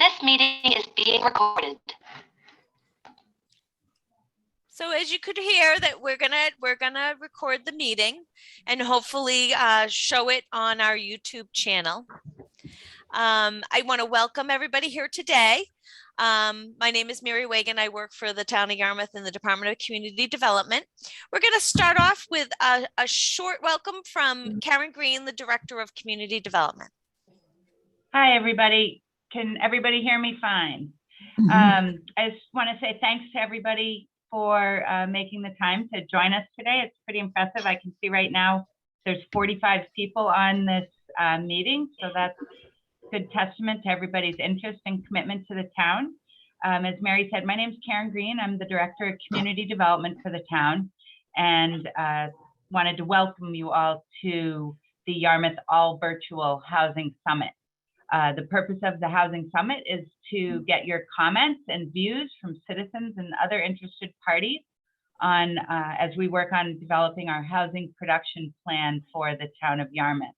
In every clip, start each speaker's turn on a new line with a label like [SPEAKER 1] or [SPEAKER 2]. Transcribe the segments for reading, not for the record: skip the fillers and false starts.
[SPEAKER 1] This meeting is being recorded.
[SPEAKER 2] So as you could hear that we're gonna record the meeting and hopefully show it on our YouTube channel. I want to welcome everybody here today. My name is Mary Wagan. I work for the town of Yarmouth in the Department of Community Development. We're going to start off with a short welcome from Karen Green, the Director of Community Development.
[SPEAKER 3] Hi, everybody. Can everybody hear me fine? I just want to say thanks to everybody for making the time to join us today. It's pretty impressive. I can see right now there's 45 people on this meeting, so that's good testament to everybody's interest and commitment to the town. As Mary said, my name is Karen Green. I'm the Director of Community Development for the town, and wanted to welcome you all to the Yarmouth All Virtual Housing Summit. The purpose of the Housing Summit is to get your comments and views from citizens and other interested parties on as we work on developing our housing production plan for the town of Yarmouth.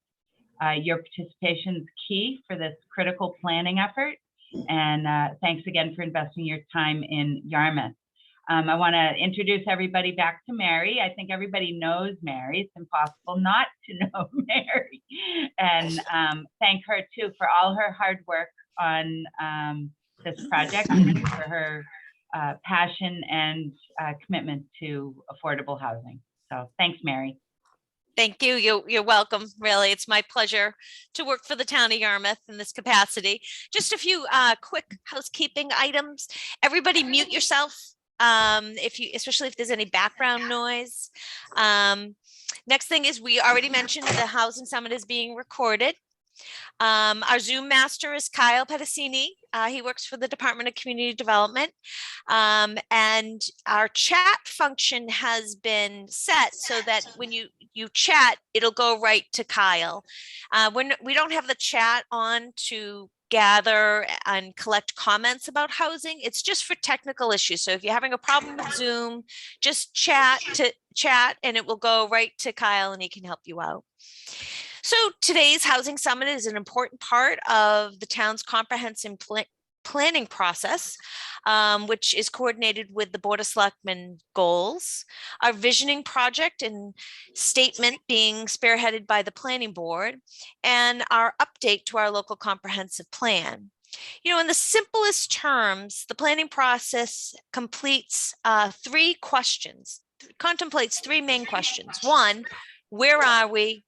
[SPEAKER 3] Your participation is key for this critical planning effort, and thanks again for investing your time in Yarmouth. I want to introduce everybody back to Mary. I think everybody knows Mary. It's impossible not to know Mary. And thank her too for all her hard work on this project and for her passion and commitment to affordable housing. So thanks, Mary.
[SPEAKER 2] Thank you. You're welcome. Really, it's my pleasure to work for the town of Yarmouth in this capacity. Just a few quick housekeeping items. Everybody mute yourself. Especially if there's any background noise. Next thing is, we already mentioned the Housing Summit is being recorded. Our Zoom master is Kyle Pedicini. He works for the Department of Community Development. And our chat function has been set so that when you chat, it'll go right to Kyle. We don't have the chat on to gather and collect comments about housing. It's just for technical issues. So if you're having a problem with Zoom, just chat and it will go right to Kyle and he can help you out. So today's Housing Summit is an important part of the town's comprehensive planning process, which is coordinated with the Board of Selectmen goals. Our visioning project and statement being spearheaded by the Planning Board, and our update to our local comprehensive plan. You know, in the simplest terms, the planning process completes contemplates three main questions. One, where are we?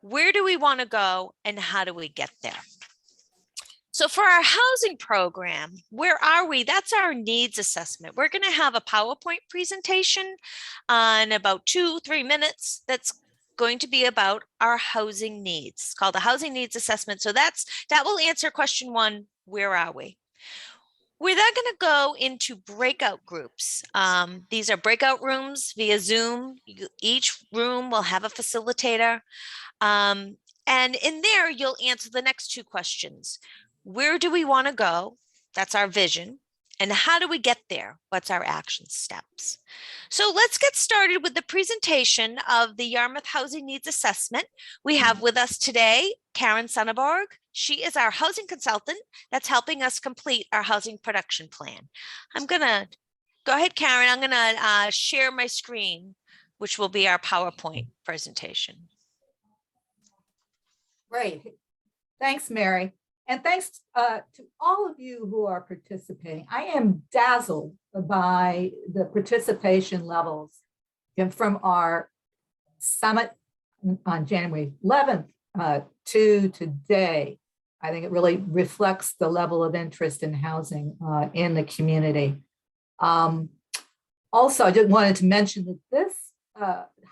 [SPEAKER 2] Where do we want to go? And how do we get there? So for our housing program, where are we? That's our needs assessment. We're going to have a PowerPoint presentation in about 2-3 minutes that's going to be about our housing needs. It's called the Housing Needs Assessment. So that will answer question one, where are we? We're then going to go into breakout groups. These are breakout rooms via Zoom. Each room will have a facilitator. And in there, you'll answer the next two questions. Where do we want to go? That's our vision. And how do we get there? What's our action steps? So let's get started with the presentation of the Yarmouth Housing Needs Assessment. We have with us today Karen Sonneborg. She is our housing consultant that's helping us complete our housing production plan. I'm going to go ahead, Karen. I'm going to share my screen, which will be our PowerPoint presentation.
[SPEAKER 4] Great. Thanks, Mary. And thanks to all of you who are participating. I am dazzled by the participation levels from our summit on January 11th to today. I think it really reflects the level of interest in housing in the community. Also, I just wanted to mention that this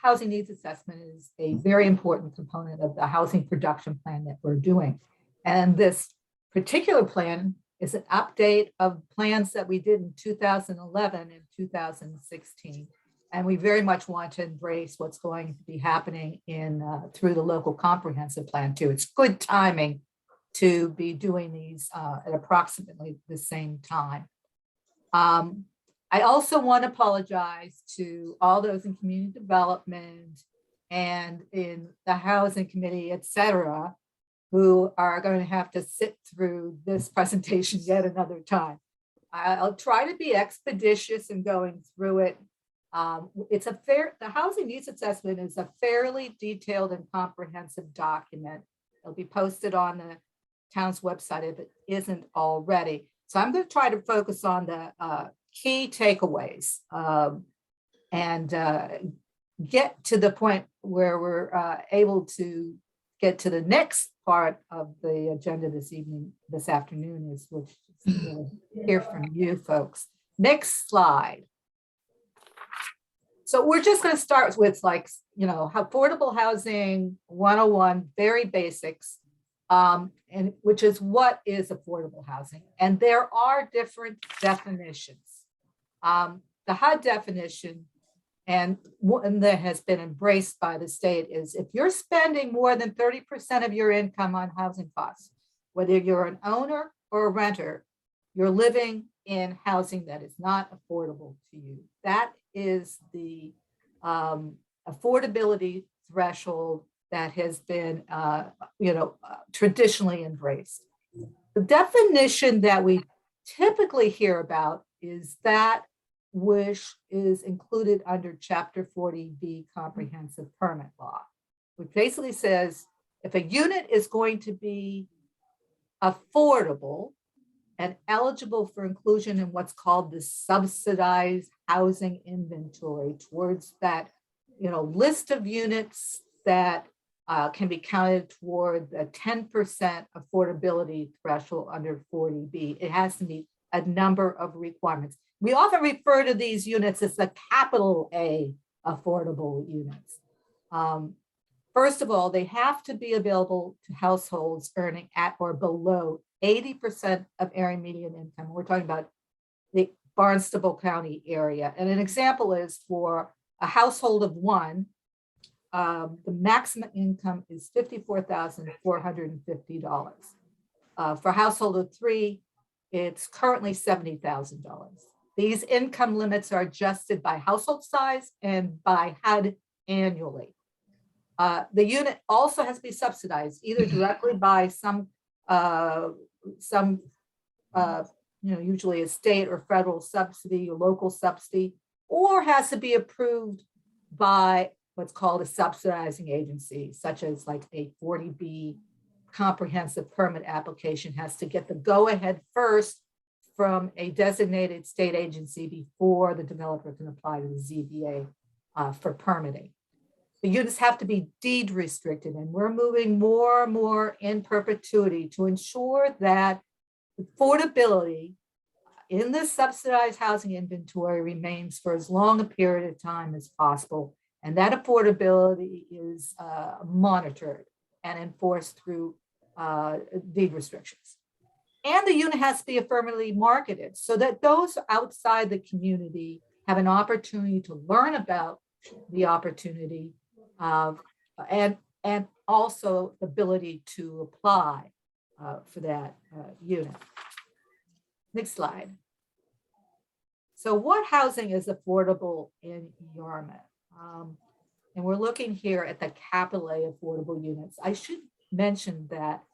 [SPEAKER 4] housing needs assessment is a very important component of the housing production plan that we're doing. And this particular plan is an update of plans that we did in 2011 and 2016. And we very much want to embrace what's going to be happening through the local comprehensive plan too. It's good timing to be doing these at approximately the same time. I also want to apologize to all those in community development and in the housing committee, et cetera, who are going to have to sit through this presentation yet another time. I'll try to be expeditious in going through it. The housing needs assessment is a fairly detailed and comprehensive document. It'll be posted on the town's website if it isn't already. So I'm going to try to focus on the key takeaways and get to the point where we're able to get to the next part of the agenda this afternoon, is which we'll hear from you folks. Next slide. So we're just going to start with affordable housing 101, very basics, and which is what is affordable housing. And there are different definitions. The HUD definition, and one that has been embraced by the state, is if you're spending more than 30% of your income on housing costs, whether you're an owner or a renter, you're living in housing that is not affordable to you. That is the affordability threshold that has been, traditionally embraced. The definition that we typically hear about is that which is included under Chapter 40B Comprehensive Permit Law, which basically says if a unit is going to be affordable and eligible for inclusion in what's called the subsidized housing inventory, towards that list of units that can be counted toward the 10% affordability threshold under 40B, it has to meet a number of requirements. We often refer to these units as the capital A affordable units. First of all, they have to be available to households earning at or below 80% of area median income. We're talking about the Barnstable County area. And an example is for a household of one, the maximum income is $54,450. For a household of three, it's currently $70,000. These income limits are adjusted by household size and by HUD annually. The unit also has to be subsidized either directly by some usually a state or federal subsidy or local subsidy, or has to be approved by what's called a subsidizing agency, such as like a 40B comprehensive permit application has to get the go-ahead first from a designated state agency before the developer can apply to the ZBA for permitting. The units have to be deed restricted, and we're moving more and more in perpetuity to ensure that affordability in the subsidized housing inventory remains for as long a period of time as possible. And that affordability is monitored and enforced through deed restrictions. And the unit has to be affirmatively marketed so that those outside the community have an opportunity to learn about the opportunity and also the ability to apply for that unit. Next slide. So what housing is affordable in Yarmouth? And we're looking here at the capital A affordable units. I should mention that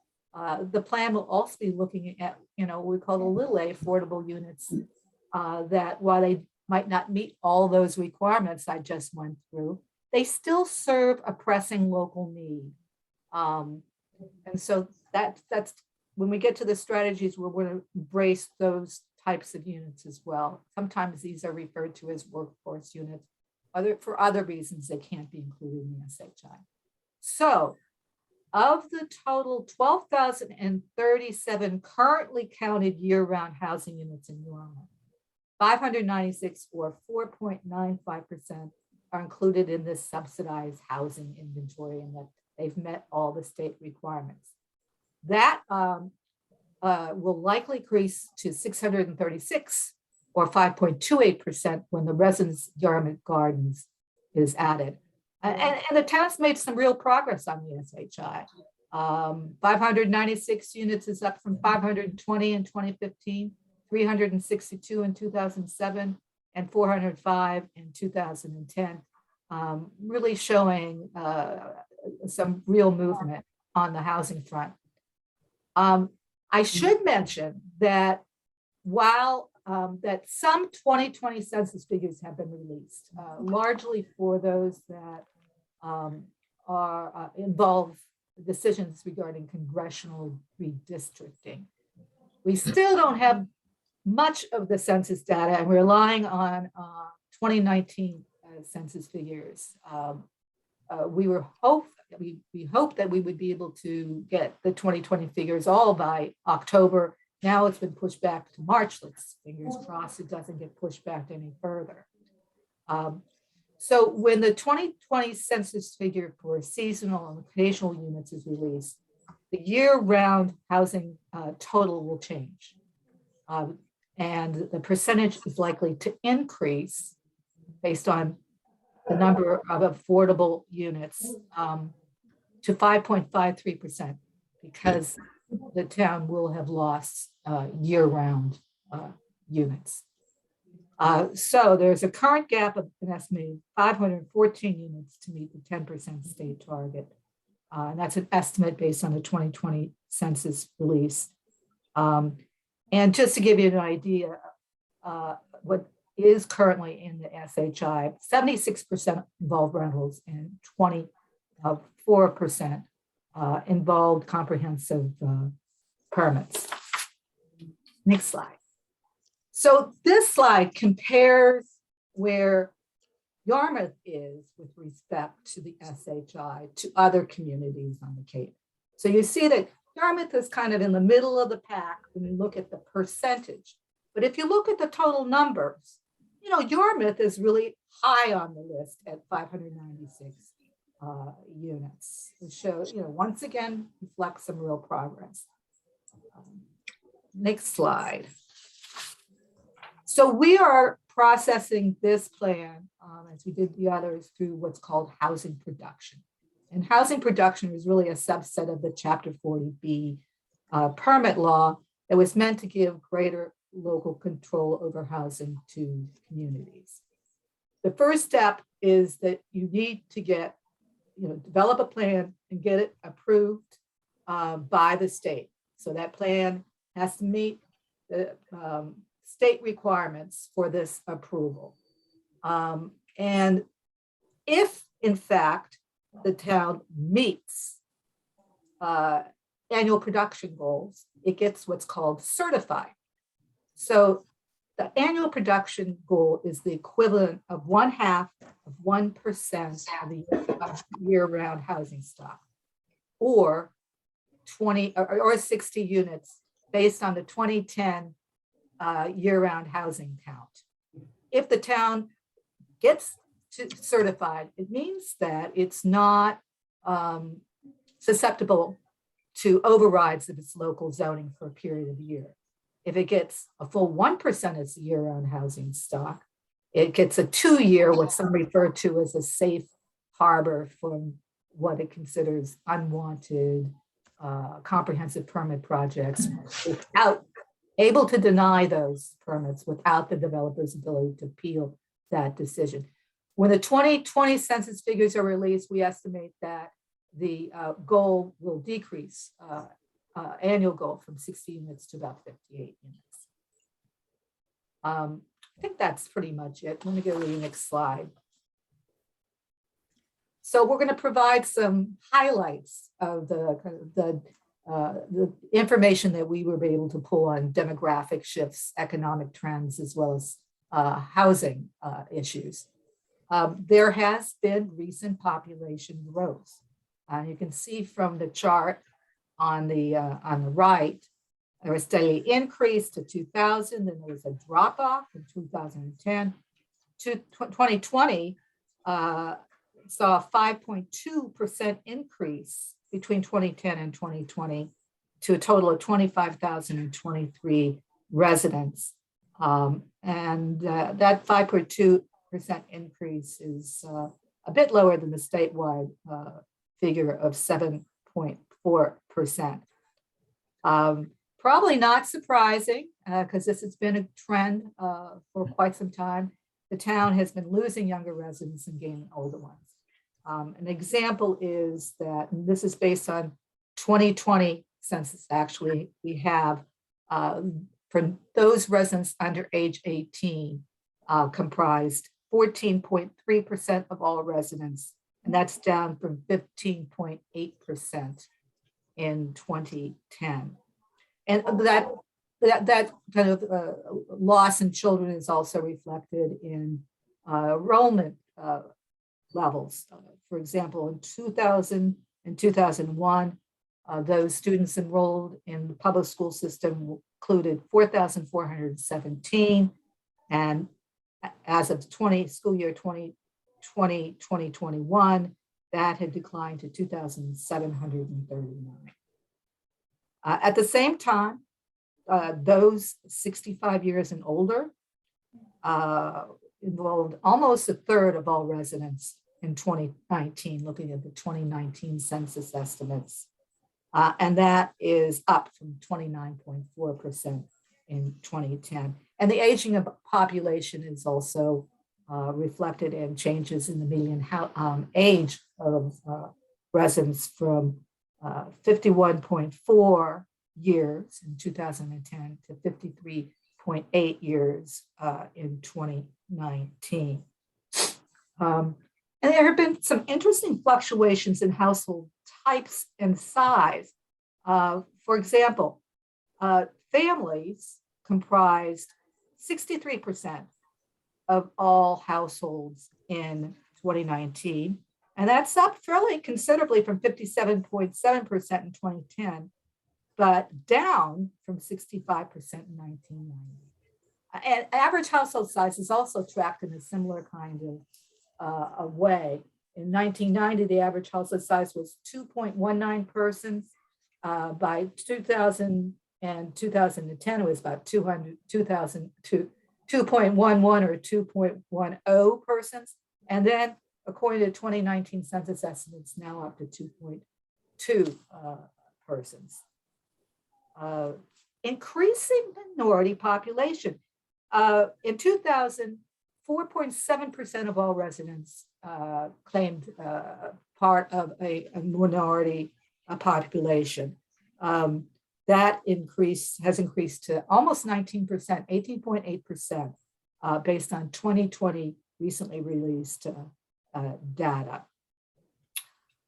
[SPEAKER 4] the plan will also be looking at, what we call the little a affordable units that while they might not meet all those requirements I just went through, they still serve a pressing local need. And so that's when we get to the strategies, we're going to embrace those types of units as well. Sometimes these are referred to as workforce units. For other reasons, they can't be included in the SHI. So of the total 12,037 currently counted year-round housing units in Yarmouth, 596 or 4.95% are included in this subsidized housing inventory and that they've met all the state requirements. That will likely increase to 636 or 5.28% when the Residence Yarmouth Gardens is added. And the town's made some real progress on the SHI. 596 units is up from 520 in 2015, 362 in 2007, and 405 in 2010, really showing some real movement on the housing front. I should mention that while that some 2020 census figures have been released, largely for those that involve decisions regarding congressional redistricting. We still don't have much of the census data, and we're relying on 2019 census figures. We hope that we would be able to get the 2020 figures all by October. Now it's been pushed back to March. Let's fingers crossed it doesn't get pushed back any further. So when the 2020 census figure for seasonal and occasional units is released, the year-round housing total will change. And the percentage is likely to increase based on the number of affordable units to 5.53%, because the town will have lost year-round units. So there's a current gap of an estimated 514 units to meet the 10% state target. And that's an estimate based on the 2020 census release. And just to give you an idea, what is currently in the SHI, 76% involved rentals and 24% involved comprehensive permits. Next slide. So this slide compares where Yarmouth is with respect to the SHI to other communities on the Cape. So you see that Yarmouth is kind of in the middle of the pack when you look at the percentage. But if you look at the total numbers, you know, Yarmouth is really high on the list at 596 units, which shows, you know, once again, reflects some real progress. Next slide. So we are processing this plan, as we did the others, through what's called housing production. And housing production is really a subset of the Chapter 40B permit law that was meant to give greater local control over housing to communities. The first step is that you need to get, you know, develop a plan and get it approved by the state. So that plan has to meet the state requirements for this approval. And if, in fact, the town meets annual production goals, it gets what's called certified. So the annual production goal is the equivalent of 1/2 of 1% of the year-round housing stock, or 20 or 60 units based on the 2010 year-round housing count. If the town gets certified, it means that it's not susceptible to overrides of its local zoning for a period of a year. If it gets a full 1% as year-round housing stock, it gets a 2-year, what some refer to as a safe harbor from what it considers unwanted comprehensive permit projects, without able to deny those permits without the developer's ability to appeal that decision. When the 2020 census figures are released, we estimate that the goal will decrease, annual goal, from 60 units to about 58 units. I think that's pretty much it. Let me go to the next slide. So we're going to provide some highlights of the information that we were able to pull on demographic shifts, economic trends, as well as housing issues. There has been recent population growth. You can see from the chart on the right, there was a steady increase to 2000, then there was a drop off in 2010. 2020 saw a 5.2% increase between 2010 and 2020 to a total of 25,023 residents. And that 5.2% increase is a bit lower than the statewide figure of 7.4%. Probably not surprising, because this has been a trend for quite some time. The town has been losing younger residents and gaining older ones. An example is that, and this is based on 2020 census, actually, we have for those residents under age 18 comprised 14.3% of all residents, and that's down from 15.8% in 2010. And that kind of loss in children is also reflected in enrollment levels. For example, in 2000 and 2001, those students enrolled in the public school system included 4,417, and as of school year 2020-2021, that had declined to 2,739. At the same time, those 65 years and older involved almost a third of all residents in 2019, looking at the 2019 census estimates. And that is up from 29.4% in 2010. And the aging of population is also reflected in changes in the median age of residents from 51.4 years in 2010 to 53.8 years in 2019. And there have been some interesting fluctuations in household types and size. For example, families comprised 63% of all households in 2019, and that's up fairly considerably from 57.7% in 2010, but down from 65% in 1990. And average household size is also tracked in a similar kind of way. In 1990, the average household size was 2.19 persons. By 2000 and 2010, it was about 2.11 or 2.10 persons. And then, according to 2019 census estimates, now up to 2.2 persons. Increasing minority population. In 2000, 4.7% of all residents claimed part of a minority population. That has increased to almost 19%, 18.8%, based on 2020 recently released data.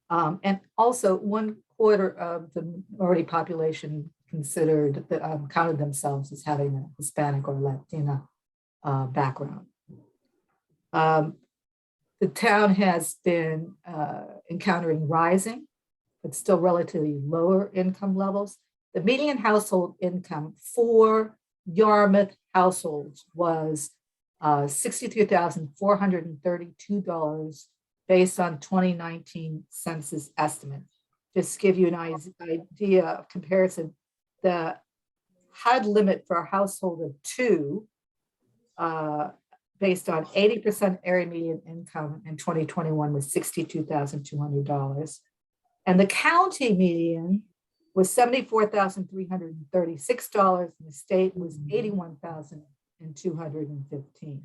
[SPEAKER 4] And also 1/4 of the minority population counted themselves as having a Hispanic or Latina background. The town has been encountering rising, but still relatively lower income levels. The median household income for Yarmouth households was $63,432 based on 2019 census estimates. Just to give you an idea of comparison, the HUD limit for a household of two, based on 80% area median income in 2021 was $62,200. And the county median was $74,336, and the state was $81,215.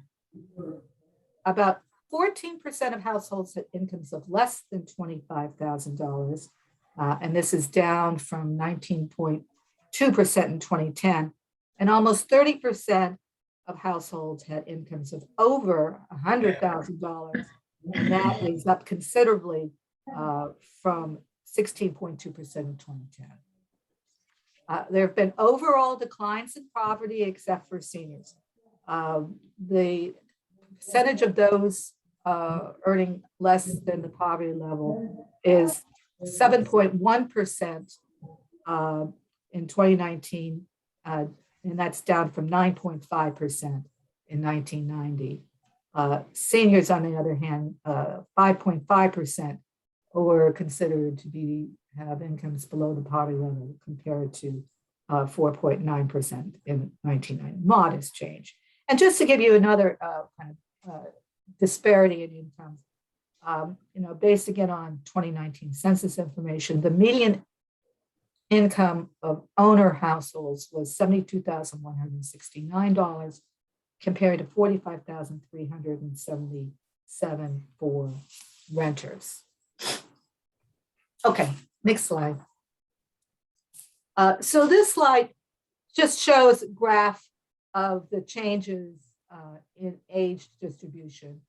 [SPEAKER 4] About 14% of households had incomes of less than $25,000, and this is down from 19.2% in 2010, and almost 30% of households had incomes of over $100,000, and that is up considerably from 16.2% in 2010. There have been overall declines in poverty except for seniors. The percentage of those earning less than the poverty level is 7.1% in 2019, and that's down from 9.5% in 1990. Seniors, on the other hand, 5.5% were considered to have incomes below the poverty level compared to 4.9% in 1990. Modest change. And just to give you another kind of disparity in income, based again on 2019 census information, the median income of owner households was $72,169 compared to $45,377 for renters. Okay, next slide. So this slide just shows a graph of the changes in age distribution,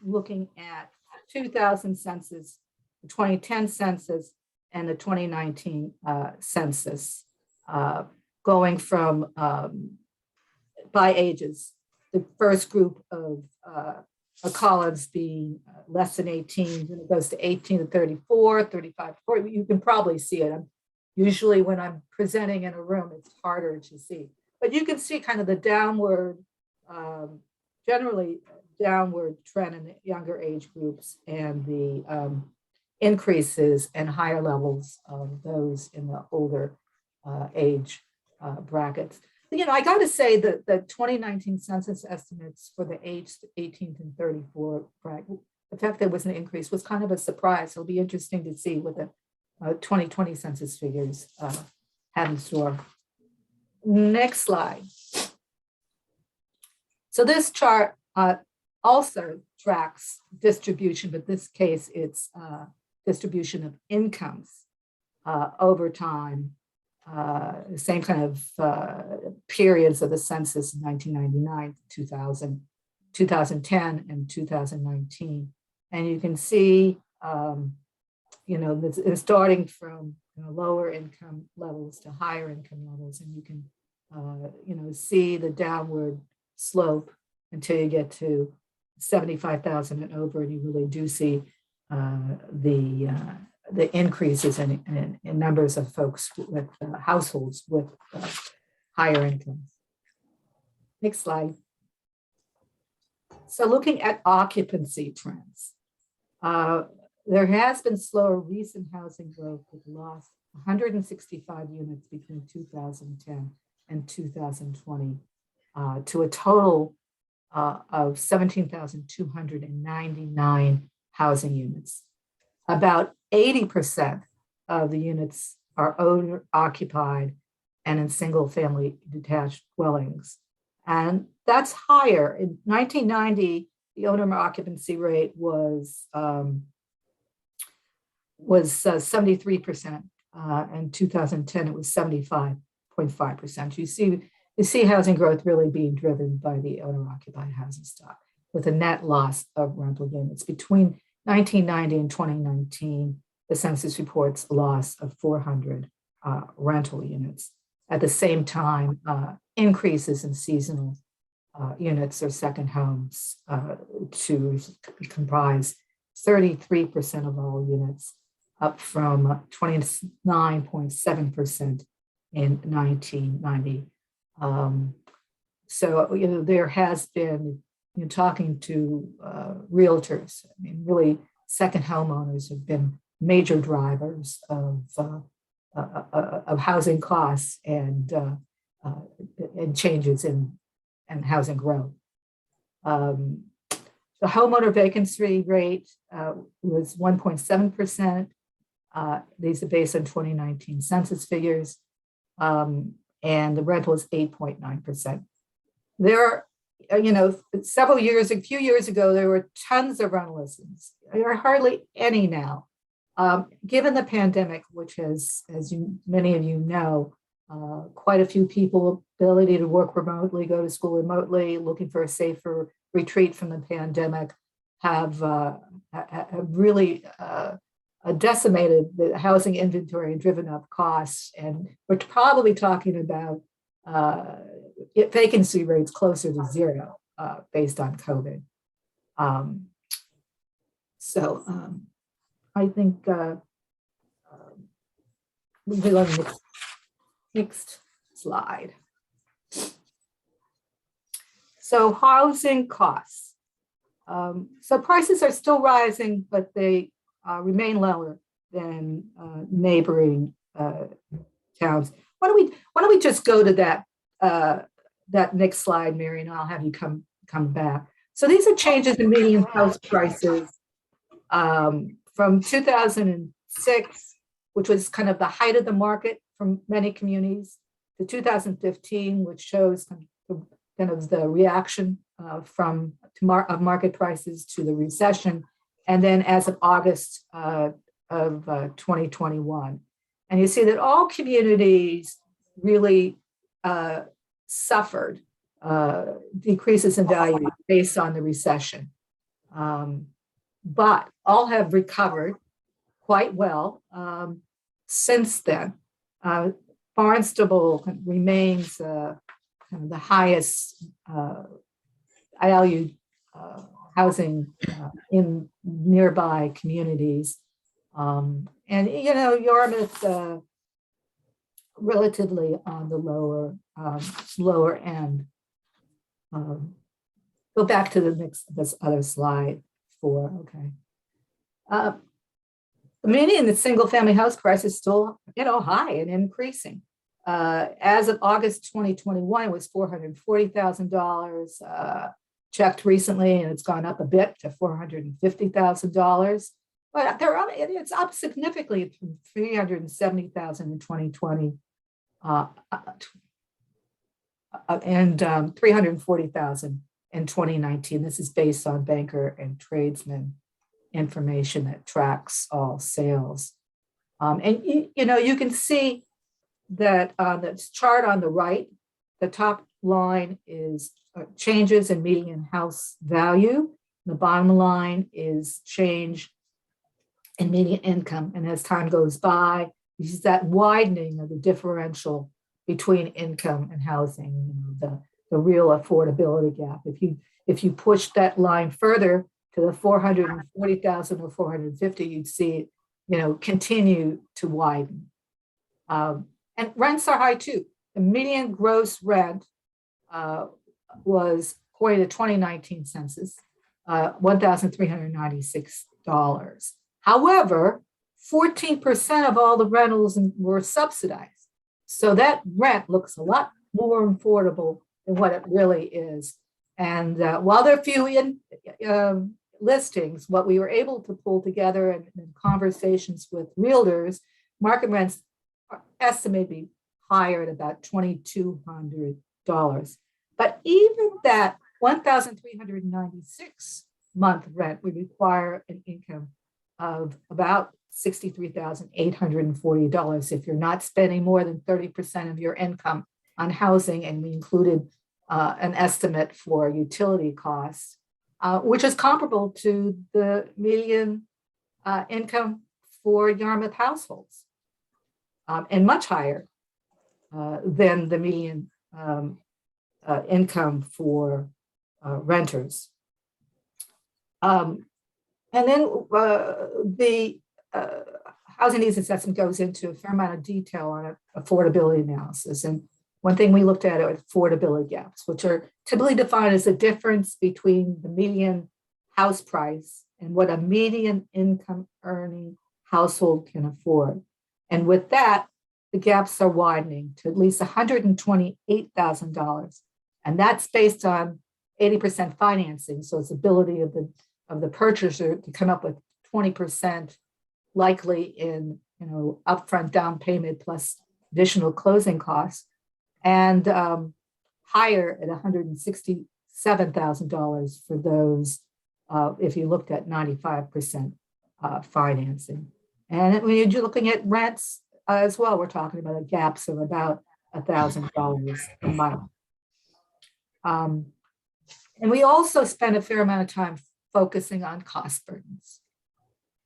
[SPEAKER 4] looking at 2000 census, the 2010 census, and the 2019 census, going from by ages. The first group of columns being less than 18, and it goes to 18 to 34, 35 to 40. You can probably see it. Usually when I'm presenting in a room, it's harder to see. But you can see kind of the downward, generally downward trend in the younger age groups, and the increases and higher levels of those in the older age brackets. You know, I got to say that the 2019 census estimates for the age 18 to 34 bracket, the fact there was an increase was kind of a surprise. It'll be interesting to see what the 2020 census figures have in store. Next slide. So this chart also tracks distribution, but this case it's distribution of incomes over time. Same kind of periods of the census in 1999, 2000, 2010, and 2019. And you can see, you know, it's starting from lower income levels to higher income levels. And you can, you know, see the downward slope until you get to 75,000 and over, and you really do see the increases in numbers of folks with households with higher incomes. Next slide. So looking at occupancy trends, there has been slower recent housing growth with loss 165 units between 2010 and 2020 to a total of 17,299 housing units. About 80% of the units are owner occupied and in single family detached dwellings. And that's higher. In 1990, the owner occupancy rate was 73%. In 2010, it was 75.5%. You see housing growth really being driven by the owner occupied housing stock, with a net loss of rental units. Between 1990 and 2019, the census reports a loss of 400 rental units. At the same time, increases in seasonal units or second homes to comprise 33% of all units, up from 29.7% in 1990. So, you know, there has been, you know, talking to realtors, I mean, really second homeowners have been major drivers of housing costs and changes in housing growth. The homeowner vacancy rate was 1.7%. These are based on 2019 census figures, and the rental is 8.9%. There are, you know, a few years ago, there were tons of rental listings. There are hardly any now. Given the pandemic, which has, as many of you know, quite a few people ability to work remotely, go to school remotely, looking for a safer retreat from the pandemic, have really decimated the housing inventory and driven up costs. And we're probably talking about vacancy rates closer to zero based on COVID. I think we can go to the next slide. So housing costs. So prices are still rising, but they remain lower than neighboring towns. Why don't we just go to that next slide, Mary, and I'll have you come back. So these are changes in median house prices from 2006, which was kind of the height of the market from many communities, to 2015, which shows kind of the reaction of market prices to the recession, and then as of August of 2021. And you see that all communities really suffered decreases in value based on the recession. But all have recovered quite well since then. Barnstable remains kind of the highest valued housing in nearby communities. And, you know, Yarmouth relatively on the lower end. Go back to this other slide 4, okay. The median in the single family house price is still, you know, high and increasing. As of August 2021, it was $440,000. Checked recently, and it's gone up a bit to $450,000. But it's up significantly from $370,000 in 2020 and $340,000 in 2019. This is based on banker and tradesman information that tracks all sales. And you know, you can see that on the chart on the right, the top line is changes in median house value. The bottom line is change in median income. And as time goes by, you see that widening of the differential between income and housing, you know, the real affordability gap. If you push that line further to the 440,000 or 450, you'd see it, you know, continue to widen. And rents are high too. The median gross rent was, according to 2019 census, $1,396. However, 14% of all the rentals were subsidized. So that rent looks a lot more affordable than what it really is. And while there are few listings, what we were able to pull together in conversations with realtors, market rents are estimated to be higher at about $2,200. But even that $1,396 month rent would require an income of about $63,840 if you're not spending more than 30% of your income on housing, and we included an estimate for utility costs, which is comparable to the median income for Yarmouth households, and much higher than the median income for renters. And then the housing needs assessment goes into a fair amount of detail on affordability analysis. And one thing we looked at are affordability gaps, which are typically defined as the difference between the median house price and what a median income earning household can afford. And with that, the gaps are widening to at least $128,000. And that's based on 80% financing. So it's ability of the purchaser to come up with 20% likely in, you know, upfront down payment plus additional closing costs, and higher at $167,000 for those if you looked at 95% financing. And when you're looking at rents as well, we're talking about gaps of about $1,000 a month. And we also spend a fair amount of time focusing on cost burdens.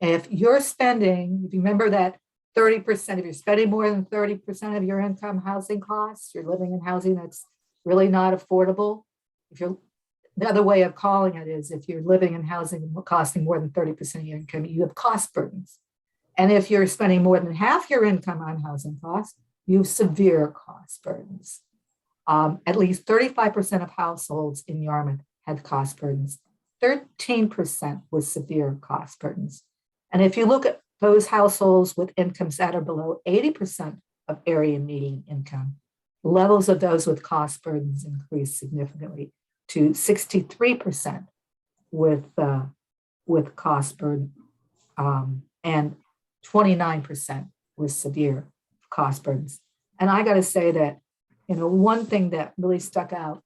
[SPEAKER 4] If you're spending, if you remember that 30%, if you're spending more than 30% of your income housing costs, you're living in housing that's really not affordable. If you're, the other way of calling it is if you're living in housing costing more than 30% of your income, you have cost burdens. And if you're spending more than half your income on housing costs, you have severe cost burdens. At least 35% of households in Yarmouth had cost burdens. 13% with severe cost burdens. And if you look at those households with incomes that are below 80% of area median income, levels of those with cost burdens increase significantly to 63% with cost burden and 29% with severe cost burdens. And I got to say that, you know, one thing that really stuck out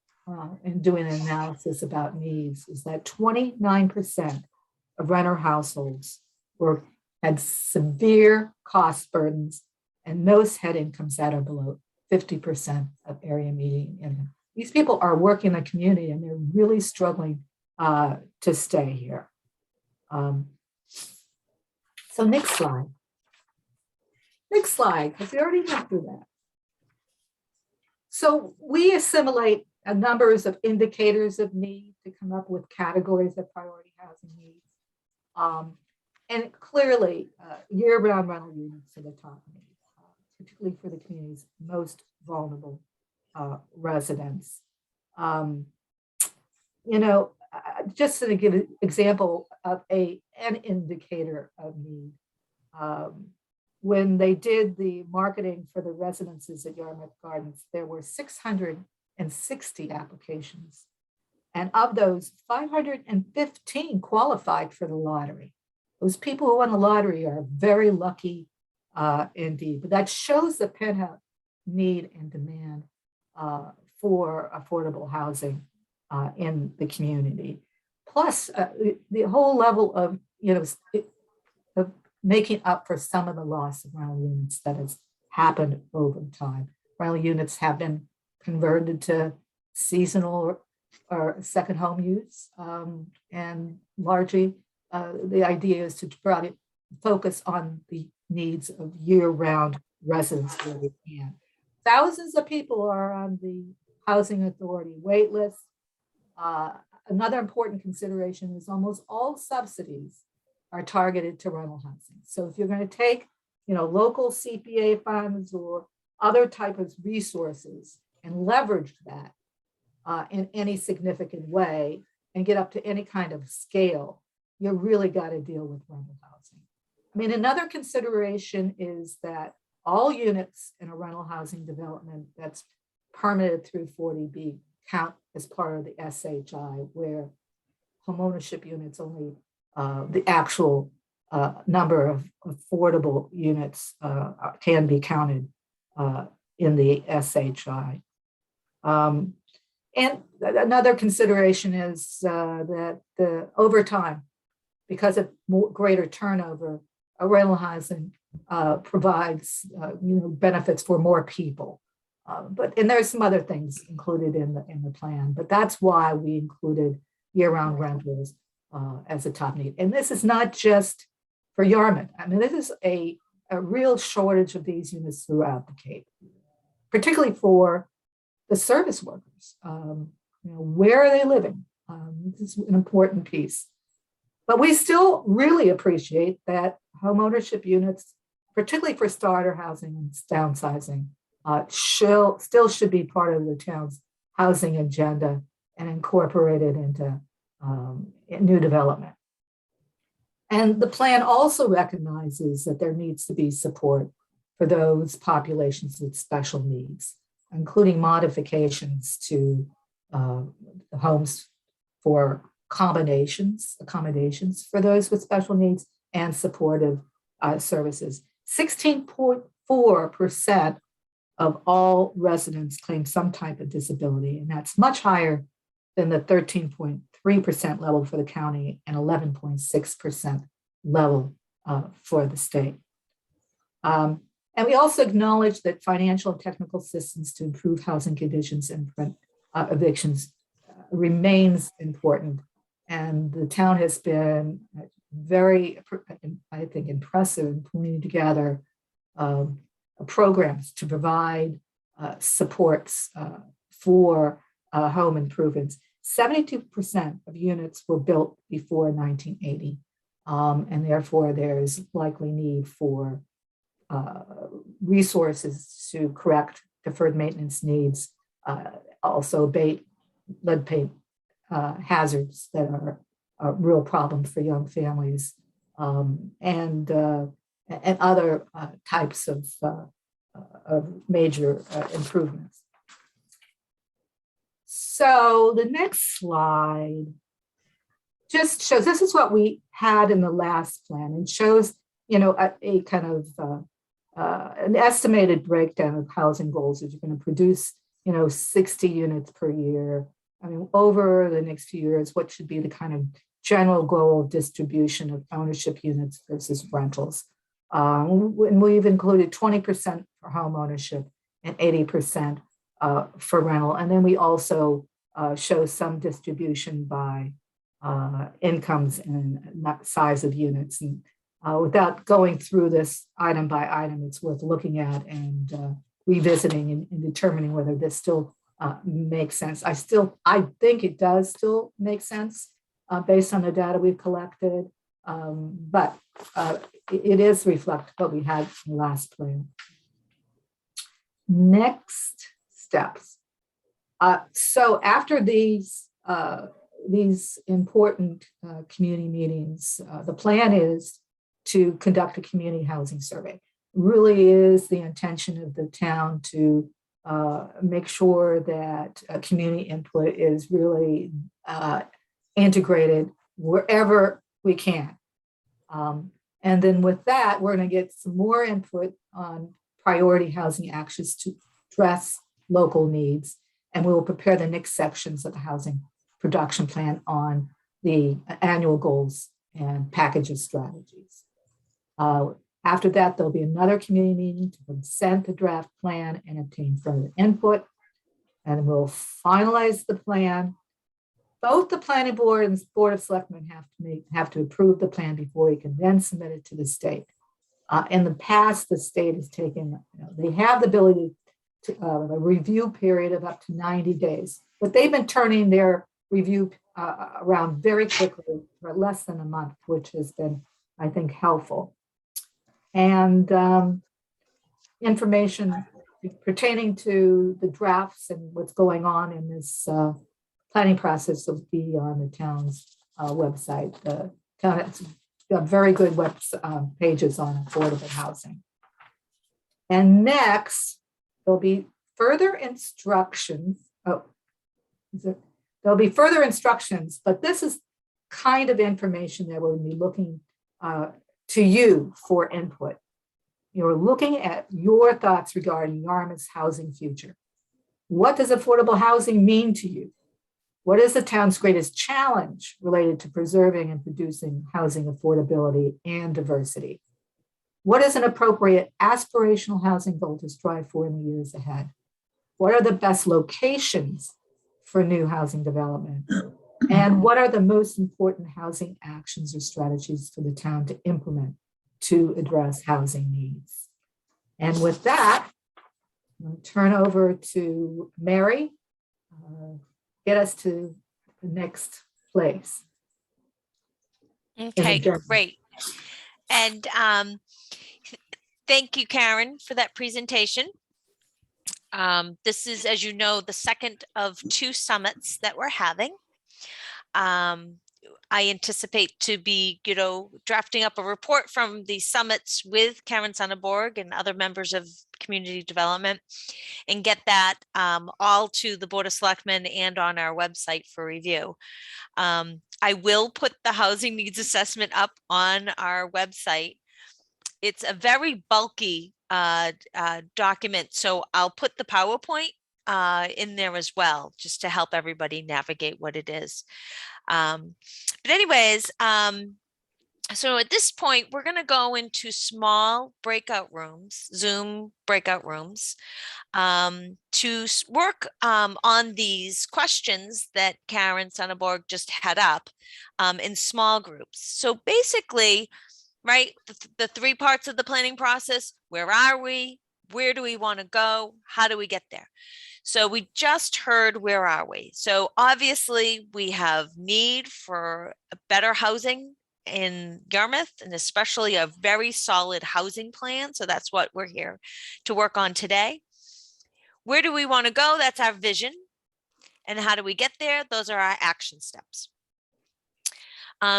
[SPEAKER 4] in doing an analysis about needs is that 29% of renter households had severe cost burdens, and most had incomes that are below 50% of area median income. These people are working in the community and they're really struggling to stay here. So next slide. Next slide, because we already went through that. So we assimilate numbers of indicators of need to come up with categories of priority housing needs. And clearly, year-round rental units are the top need, particularly for the community's most vulnerable residents. Just to give an example of an indicator of need, when they did the marketing for the residences at Yarmouth Gardens, there were 660 applications. And of those, 515 qualified for the lottery. Those people who won the lottery are very lucky indeed. But that shows the pent-up need and demand for affordable housing in the community. Plus, the whole level of, of making up for some of the loss of rental units that has happened over time. Rental units have been converted to seasonal or second home use, and largely the idea is to try to focus on the needs of year-round residents where they can. Thousands of people are on the Housing Authority wait list. Another important consideration is almost all subsidies are targeted to rental housing. So if you're going to take, local CPA funds or other type of resources and leverage that in any significant way and get up to any kind of scale, you really got to deal with rental housing. I mean, another consideration is that all units in a rental housing development that's permitted through 40B count as part of the SHI, where homeownership units only the actual number of affordable units can be counted in the SHI. And another consideration is that over time, because of greater turnover, rental housing provides benefits for more people. And there's some other things included in the plan, but that's why we included year-round rentals as a top need. And this is not just for Yarmouth. I mean, this is a real shortage of these units throughout the Cape, particularly for the service workers. Where are they living? This is an important piece. But we still really appreciate that homeownership units, particularly for starter housing and downsizing, still should be part of the town's housing agenda and incorporated into new development. And the plan also recognizes that there needs to be support for those populations with special needs, including modifications to homes for accommodations for those with special needs and supportive services. 16.4% of all residents claim some type of disability, and that's much higher than the 13.3% level for the county and 11.6% level for the state. And we also acknowledge that financial and technical assistance to improve housing conditions and prevent evictions remains important. And the town has been very, I think, impressive in putting together programs to provide supports for home improvements. 72% of units were built before 1980, and therefore there's likely need for resources to correct deferred maintenance needs, also abate lead paint hazards that are a real problem for young families, and other types of major improvements. So the next slide just shows, this is what we had in the last plan, and shows, a kind of an estimated breakdown of housing goals that you're going to produce, 60 units per year. I mean, over the next few years, what should be the kind of general goal distribution of ownership units versus rentals? And we've included 20% for home ownership and 80% for rental. And then we also show some distribution by incomes and not size of units. And without going through this item by item, it's worth looking at and revisiting and determining whether this still makes sense. I think it does still make sense based on the data we've collected, but it is reflect what we had in the last plan. Next steps. So after these important community meetings, the plan is to conduct a community housing survey. Really is the intention of the town to make sure that community input is really integrated wherever we can. And then with that, we're going to get some more input on priority housing actions to address local needs. And we will prepare the next sections of the housing production plan on the annual goals and package of strategies. After that, there'll be another community meeting to present the draft plan and obtain further input. And we'll finalize the plan. Both the planning board and the board of selectmen have to approve the plan before we can then submit it to the state. In the past, the state has taken, they have the ability to a review period of up to 90 days, but they've been turning their review around very quickly for less than a month, which has been, I think, helpful. And information pertaining to the drafts and what's going on in this planning process will be on the town's website. The town has got very good web pages on affordable housing. And next, there'll be further instructions. There'll be further instructions, but this is kind of information that we'll be looking to you for input. You're looking at your thoughts regarding Yarmouth's housing future. What does affordable housing mean to you? What is the town's greatest challenge related to preserving and producing housing affordability and diversity? What is an appropriate aspirational housing goal to strive for in the years ahead? What are the best locations for new housing development? And what are the most important housing actions or strategies for the town to implement to address housing needs? And with that, I'm going to turn over to Mary, get us to the next place.
[SPEAKER 2] Okay, great. And thank you, Karen, for that presentation. This is, as you know, the second of two summits that we're having. I anticipate to be, drafting up a report from the summits with Karen Sonneborg and other members of community development and get that all to the Board of Selectmen and on our website for review. I will put the housing needs assessment up on our website. It's a very bulky document, so I'll put the PowerPoint in there as well, just to help everybody navigate what it is. But anyways, so at this point, we're going to go into small breakout rooms, Zoom breakout rooms, to work on these questions that Karen Sonneborg just had up in small groups. So basically, right, the three parts of the planning process: where are we? Where do we want to go? How do we get there? So we just heard, where are we? So obviously we have need for better housing in Yarmouth, and especially a very solid housing plan. So that's what we're here to work on today. Where do we want to go? That's our vision. And how do we get there? Those are our action steps.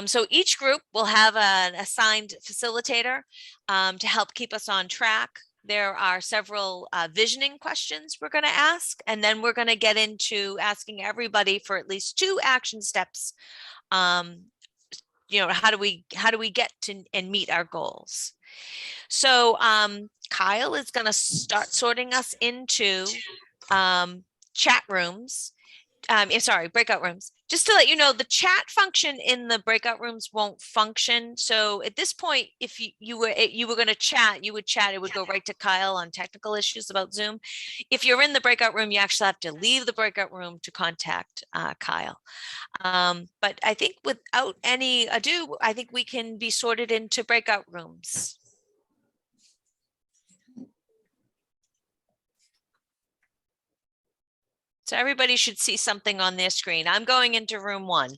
[SPEAKER 2] So each group will have an assigned facilitator to help keep us on track. There are several visioning questions we're going to ask, and then we're going to get into asking everybody for at least 2 action steps. How do we get to and meet our goals? So Kyle is going to start sorting us into chat rooms. sorry, breakout rooms. Just to let you know, the chat function in the breakout rooms won't function. So at this point, if you were going to chat, you would chat. It would go right to Kyle on technical issues about Zoom. If you're in the breakout room, you actually have to leave the breakout room to contact Kyle. But I think without any ado, I think we can be sorted into breakout rooms. So everybody should see something on their screen. I'm going into room 1.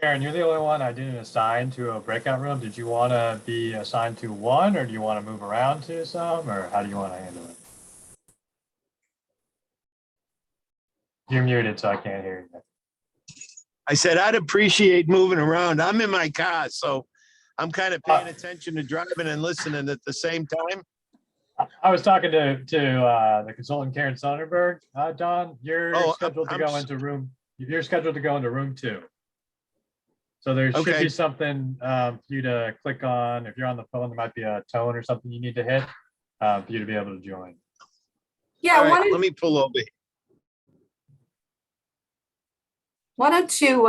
[SPEAKER 5] Karen, you're the only one I didn't assign to a breakout room. Did you want to be assigned to one, or do you want to move around to some, or how do you want to handle it? You're muted, so I can't hear you.
[SPEAKER 6] I said, I'd appreciate moving around. I'm in my car, so I'm kind of paying attention to driving and listening at the same time.
[SPEAKER 5] I was talking to the consultant Karen Sonnenberg. Don, you're scheduled to go into room. You're scheduled to go into room 2. So there should be something for you to click on. If you're on the phone, there might be a tone or something you need to hit for you to be able to join.
[SPEAKER 4] Yeah,
[SPEAKER 6] let me pull over.
[SPEAKER 4] why don't you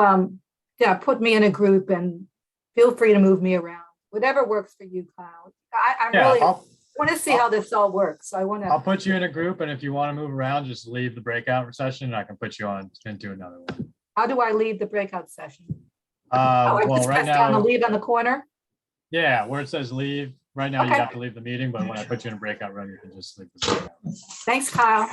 [SPEAKER 4] put me in a group and feel free to move me around. Whatever works for you, Kyle. I really want to see how this all works. So
[SPEAKER 5] I'll put you in a group, and if you want to move around, just leave the breakout session, and I can put you on into another one.
[SPEAKER 4] How do I leave the breakout session?
[SPEAKER 5] Well,
[SPEAKER 4] just
[SPEAKER 5] right
[SPEAKER 4] press down the
[SPEAKER 5] now,
[SPEAKER 4] leave on the corner.
[SPEAKER 5] yeah, where it says leave, right now you
[SPEAKER 4] Okay.
[SPEAKER 5] have to leave the meeting, but when I put you in a breakout room, you can just leave the breakout.
[SPEAKER 4] Thanks, Kyle.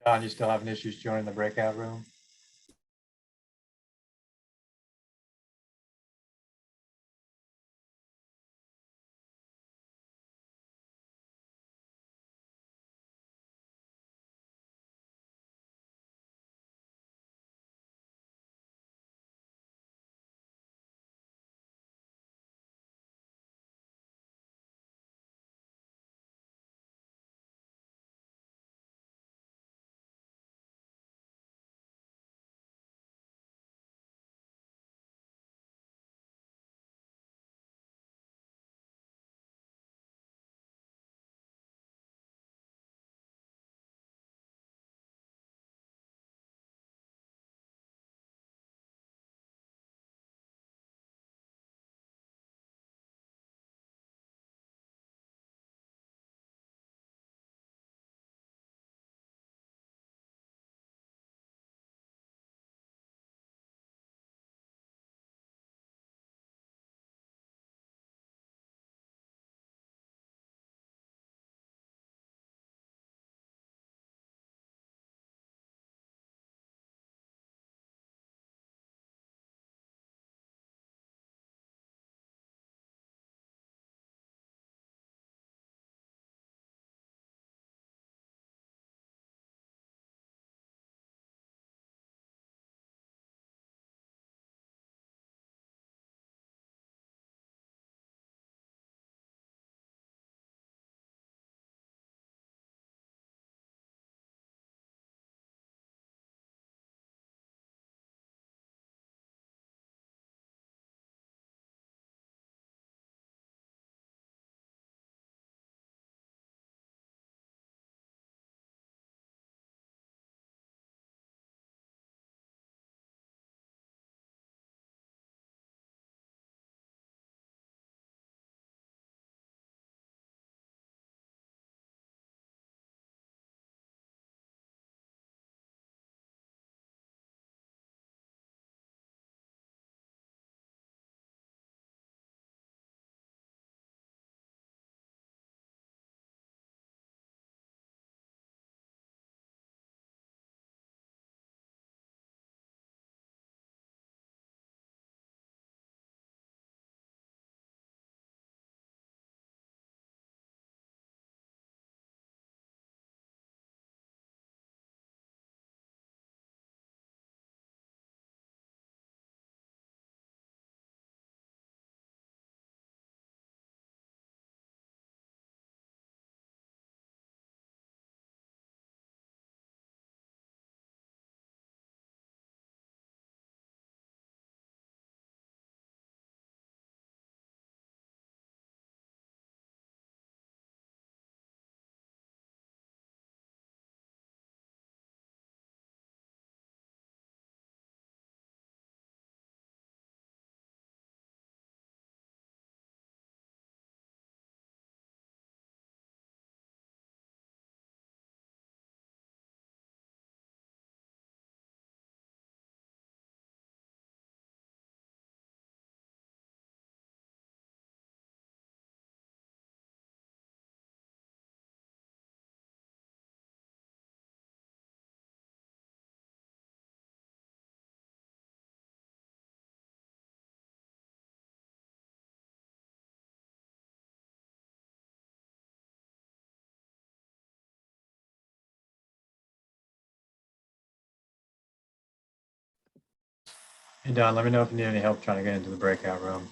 [SPEAKER 5] Don, you still having issues joining the breakout room? Hey Don, let me know if you need any help trying to get into the breakout room.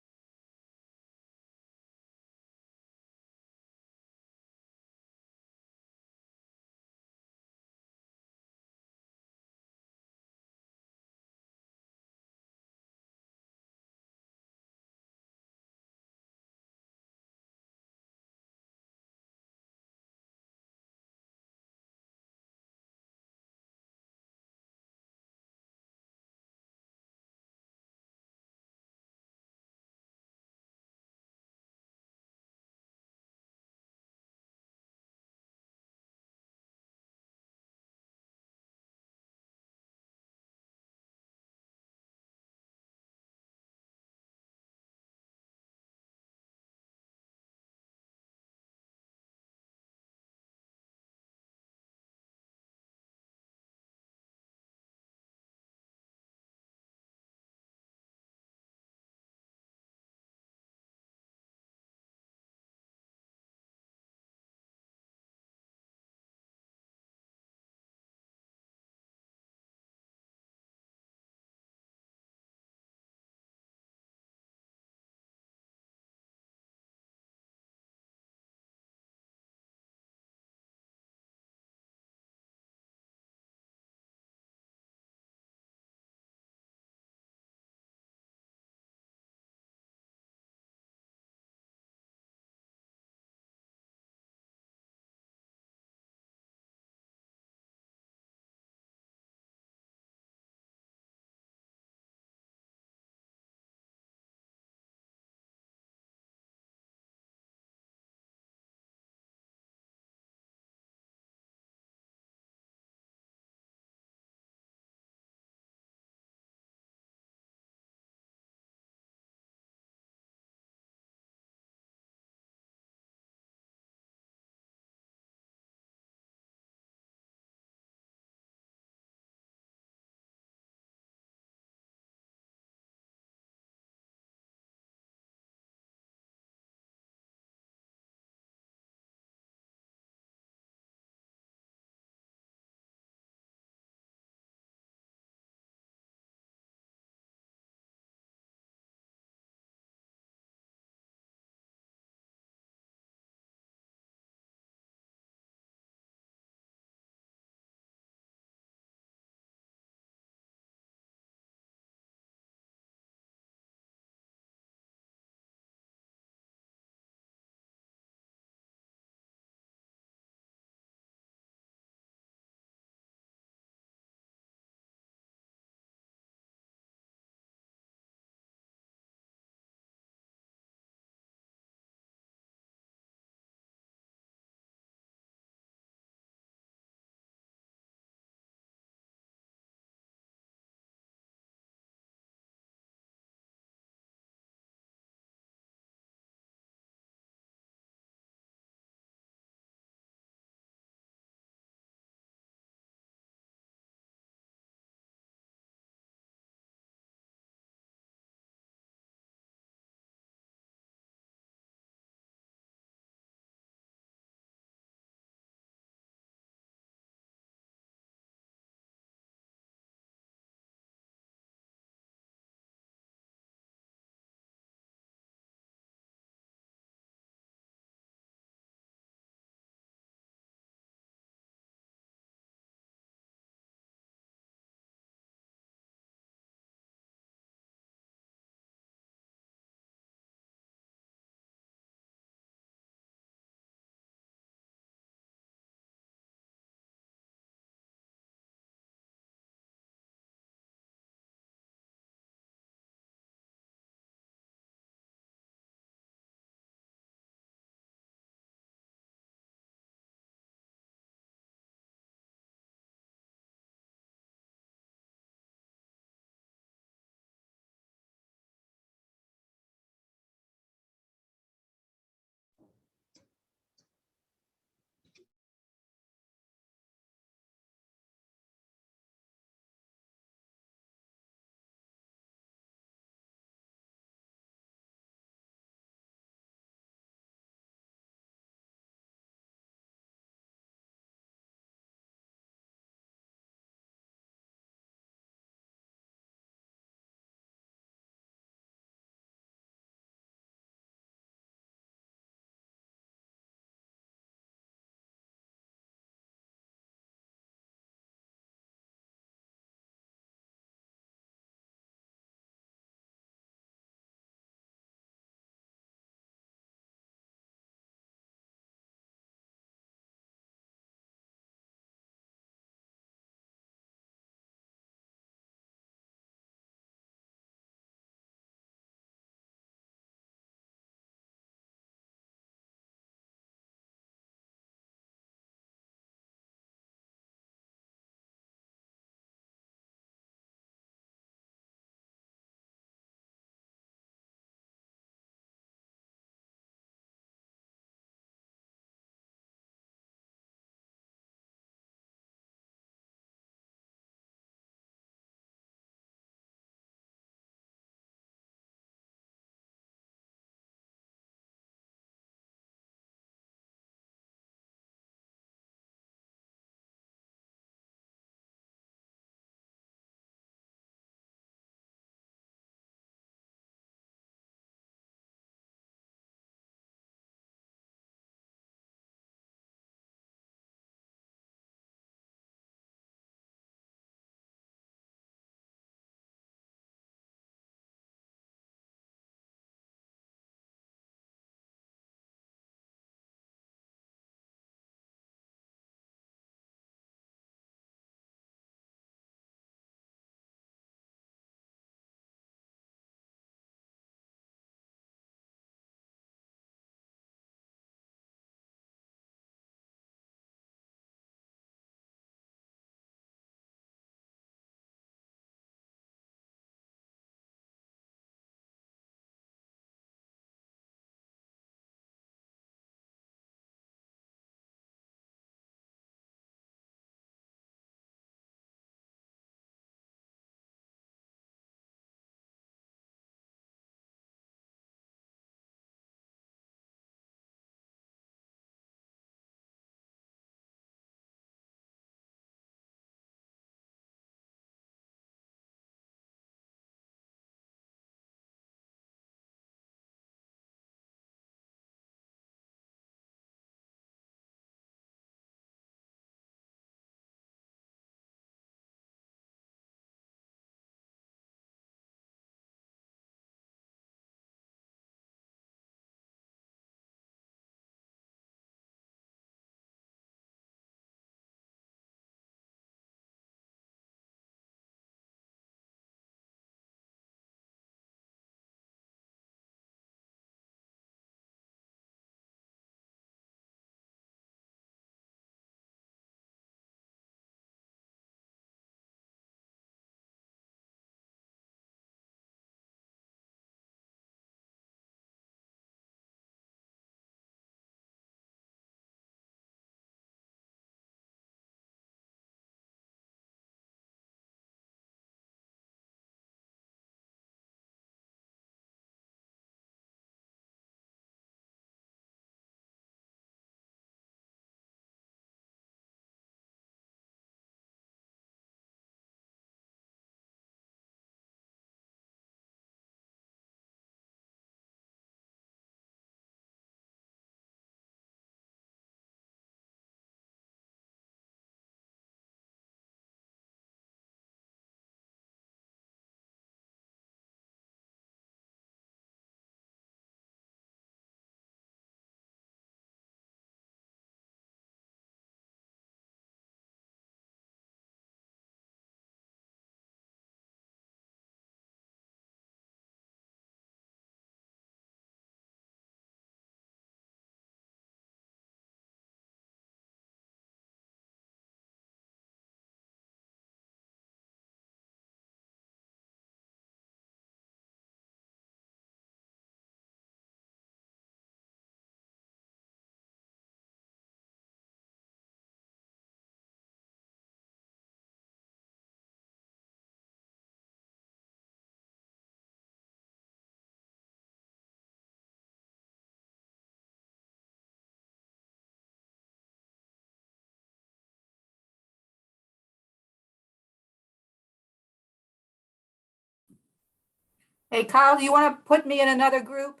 [SPEAKER 4] Hey, Kyle, do you want to put me in another group?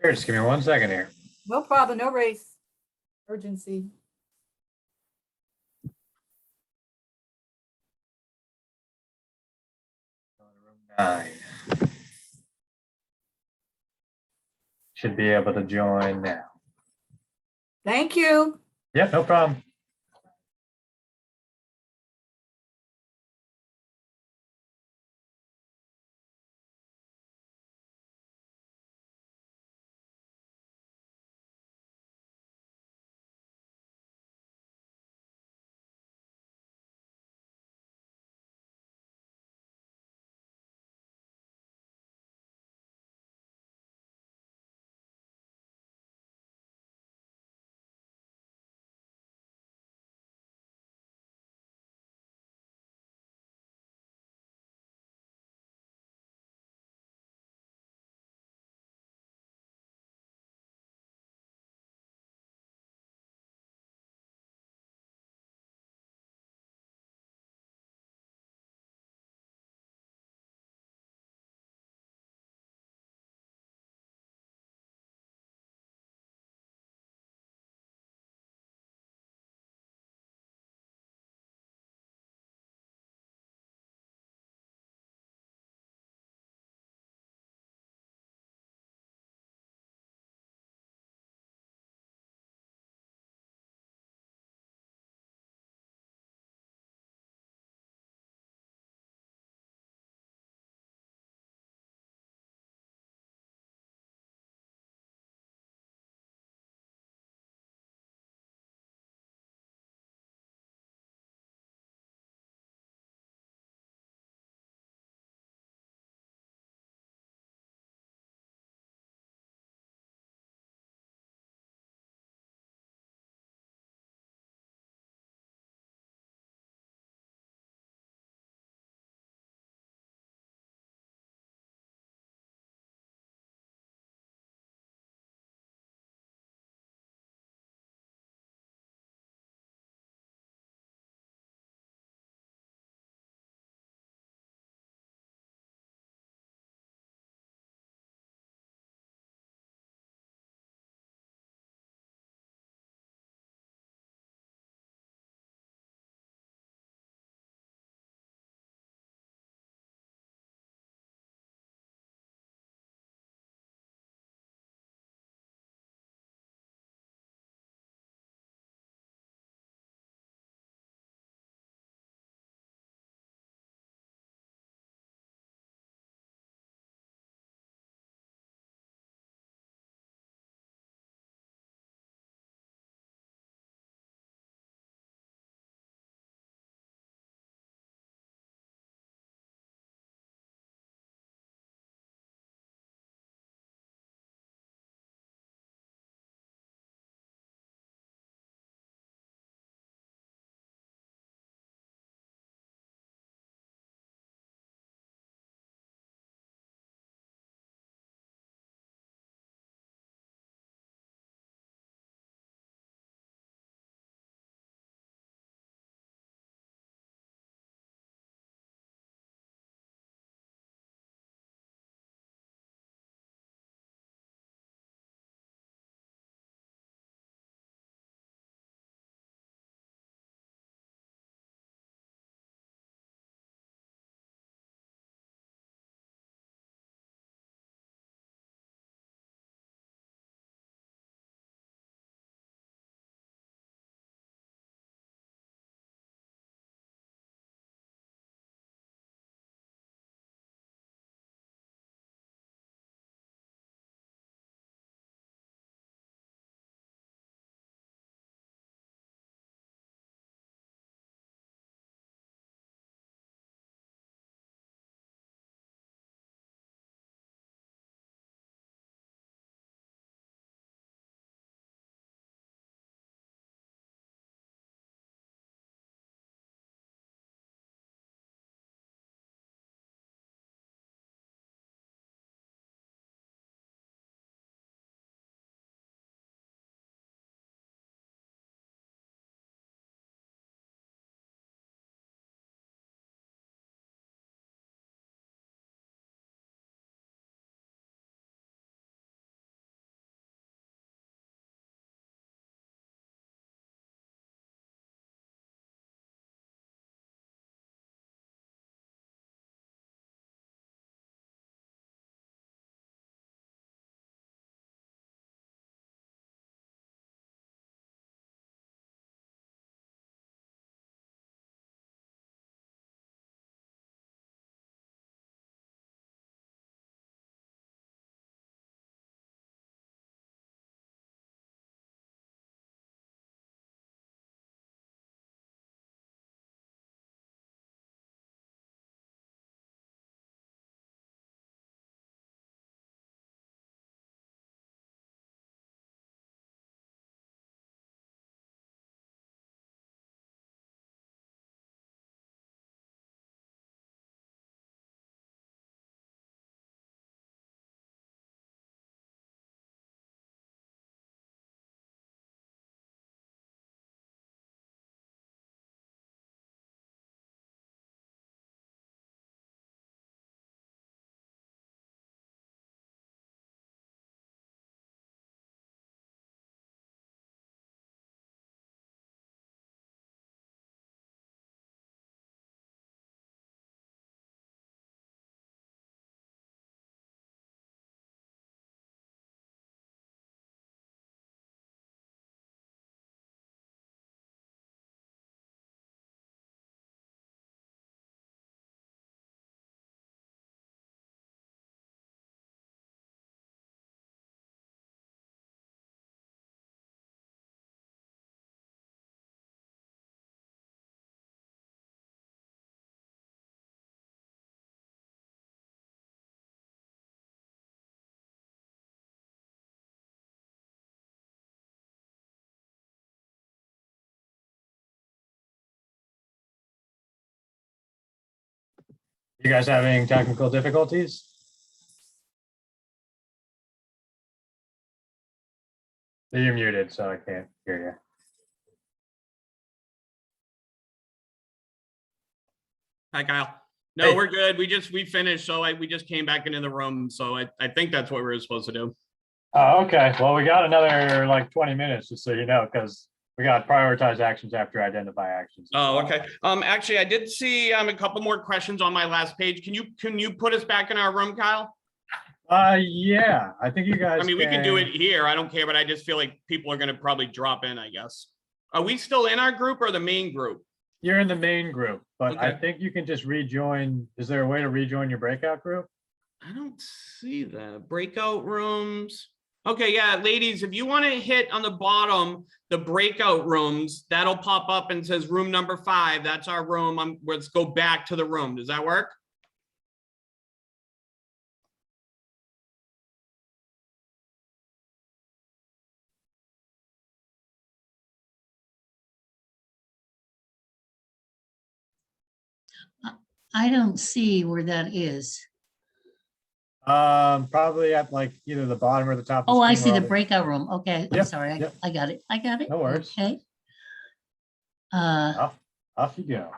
[SPEAKER 5] Sure, just give me 1 second here.
[SPEAKER 4] No problem, no race. Urgency.
[SPEAKER 5] Room 9. Should be able to join now.
[SPEAKER 4] Thank you.
[SPEAKER 5] Yep, no problem. You guys having technical difficulties? You're muted, so I can't hear you.
[SPEAKER 7] Hi, Kyle. No,
[SPEAKER 5] Hey.
[SPEAKER 7] we're good. We finished, so we just came back into the room. So I think that's what we were supposed to do.
[SPEAKER 5] Oh, okay. Well, we got another like 20 minutes, just so you know, because we got prioritize actions after identify actions.
[SPEAKER 7] Oh, okay. Actually, I did see a couple more questions on my last page. Can you put us back in our room, Kyle?
[SPEAKER 5] Yeah, I think you guys.
[SPEAKER 7] I mean, we can do it here. I don't care, but I just feel like people are going to probably drop in, I guess. Are we still in our group or the main group?
[SPEAKER 5] You're in the main group, but I
[SPEAKER 7] Okay.
[SPEAKER 5] think you can just rejoin. Is there a way to rejoin your breakout group?
[SPEAKER 7] I don't see that. Breakout rooms. Okay, yeah, ladies, if you want to hit on the bottom, the breakout rooms, that'll pop up and says room number 5. That's our room. Let's go back to the room. Does that work?
[SPEAKER 8] I don't see where that is.
[SPEAKER 5] Probably at like either the bottom or the top. Of
[SPEAKER 8] Oh, I
[SPEAKER 5] screen
[SPEAKER 8] see
[SPEAKER 5] where
[SPEAKER 8] the
[SPEAKER 5] all
[SPEAKER 8] breakout room. Okay, I'm
[SPEAKER 5] Yep,
[SPEAKER 8] sorry.
[SPEAKER 5] yep.
[SPEAKER 8] I got it. I got it.
[SPEAKER 5] No worries.
[SPEAKER 8] Okay.
[SPEAKER 5] Off you go.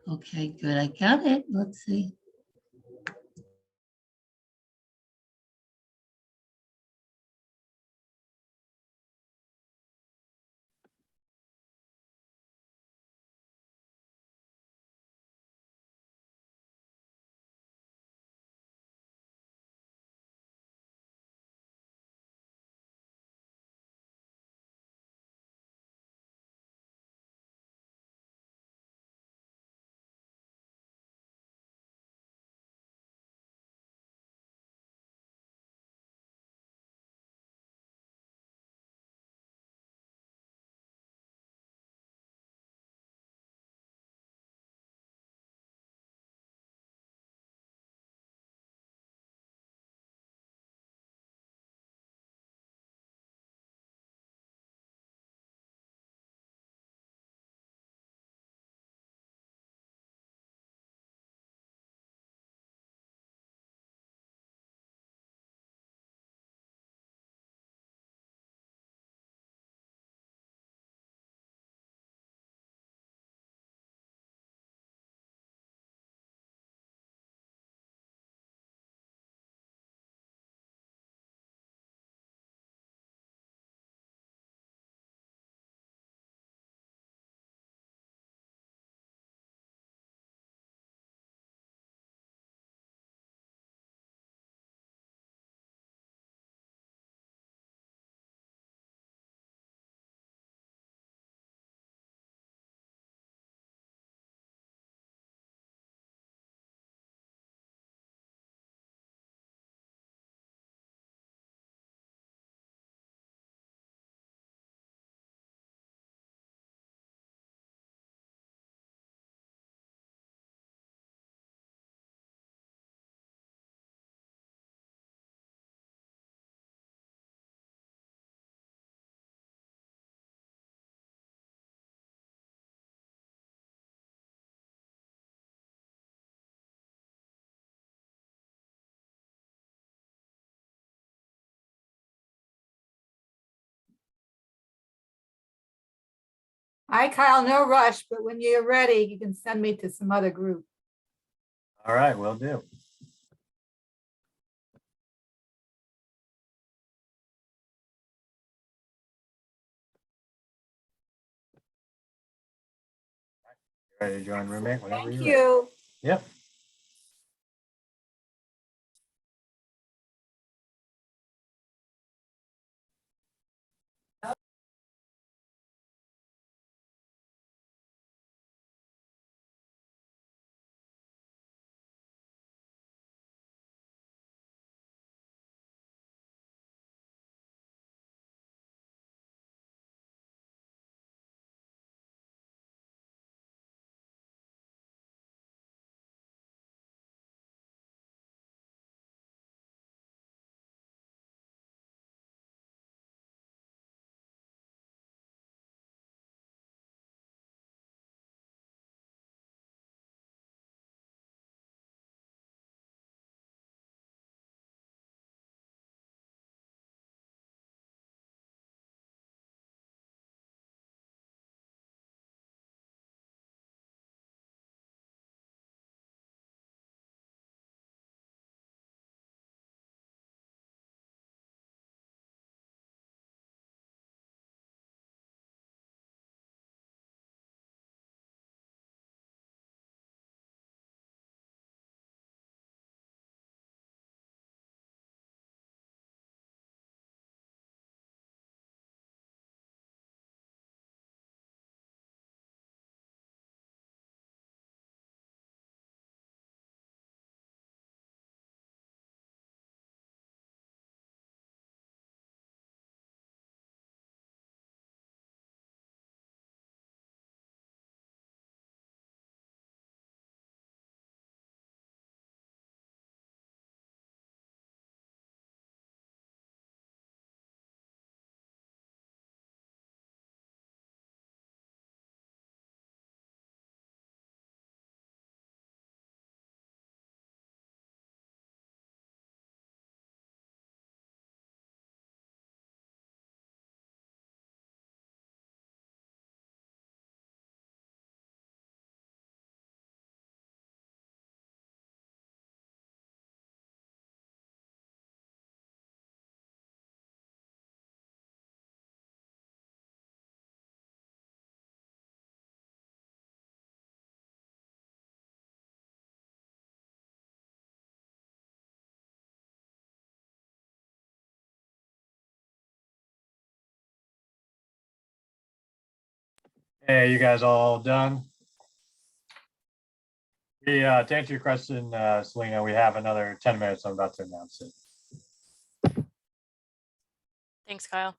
[SPEAKER 8] Okay, good. I got it. Let's see.
[SPEAKER 4] Hi, Kyle, no rush, but when you're ready, you can send me to some other group.
[SPEAKER 5] All right, will do. Ready to join roommate whenever
[SPEAKER 4] Thank
[SPEAKER 5] you're ready.
[SPEAKER 4] you.
[SPEAKER 5] Yep. Hey, you guys all done? To answer your question, Selena, we have another 10 minutes. I'm about to announce it.
[SPEAKER 2] Thanks, Kyle.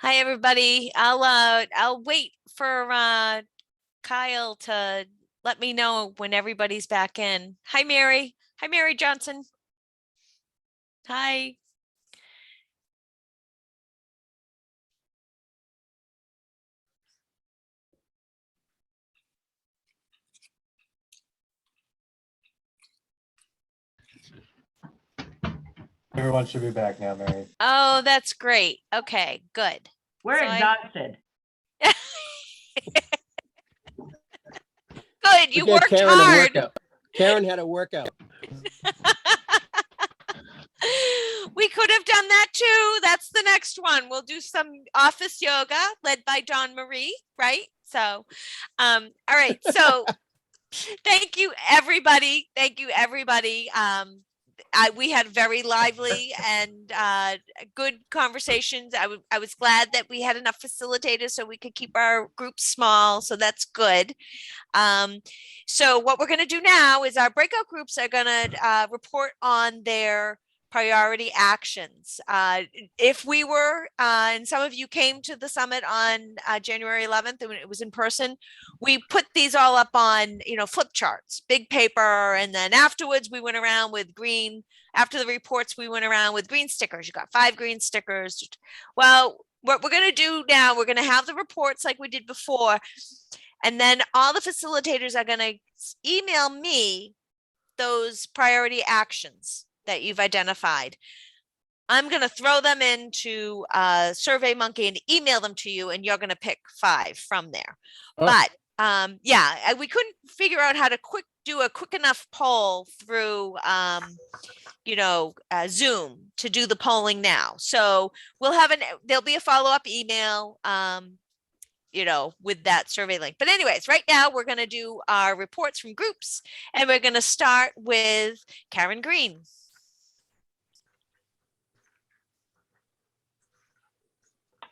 [SPEAKER 2] Hi, everybody. I'll wait for Kyle to let me know when everybody's back in. Hi, Mary. Hi, Mary Johnson. Hi.
[SPEAKER 5] Everyone should be back now, Mary.
[SPEAKER 2] Oh, that's great. Okay, good.
[SPEAKER 3] We're
[SPEAKER 2] So
[SPEAKER 3] exhausted.
[SPEAKER 2] Good,
[SPEAKER 9] We
[SPEAKER 2] you
[SPEAKER 9] gave
[SPEAKER 2] worked
[SPEAKER 9] Karen a
[SPEAKER 2] hard.
[SPEAKER 9] workout. Karen had a workout.
[SPEAKER 2] We could have done that too. That's the next one. We'll do some office yoga led by Dawn Marie, right? So, all right. So thank you, everybody. Thank you, everybody. We had very lively and good conversations. I was glad that we had enough facilitators so we could keep our groups small. So that's good. So what we're going to do now is our breakout groups are going to report on their priority actions. If we were, and some of you came to the summit on January 11th, and it was in person, we put these all up on, flip charts, big paper. And then afterwards we went around with green, after the reports, we went around with green stickers. You got 5 green stickers. Well, what we're going to do now, we're going to have the reports like we did before. And then all the facilitators are going to email me those priority actions that you've identified. I'm going to throw them into SurveyMonkey and email them to you, and you're going to pick 5 from there.
[SPEAKER 9] Oh.
[SPEAKER 2] But we couldn't figure out how to do a quick enough poll through Zoom to do the polling now. So there'll be a follow-up email with that survey link. But anyways, right now we're going to do our reports from groups, and we're going to start with Karen Green.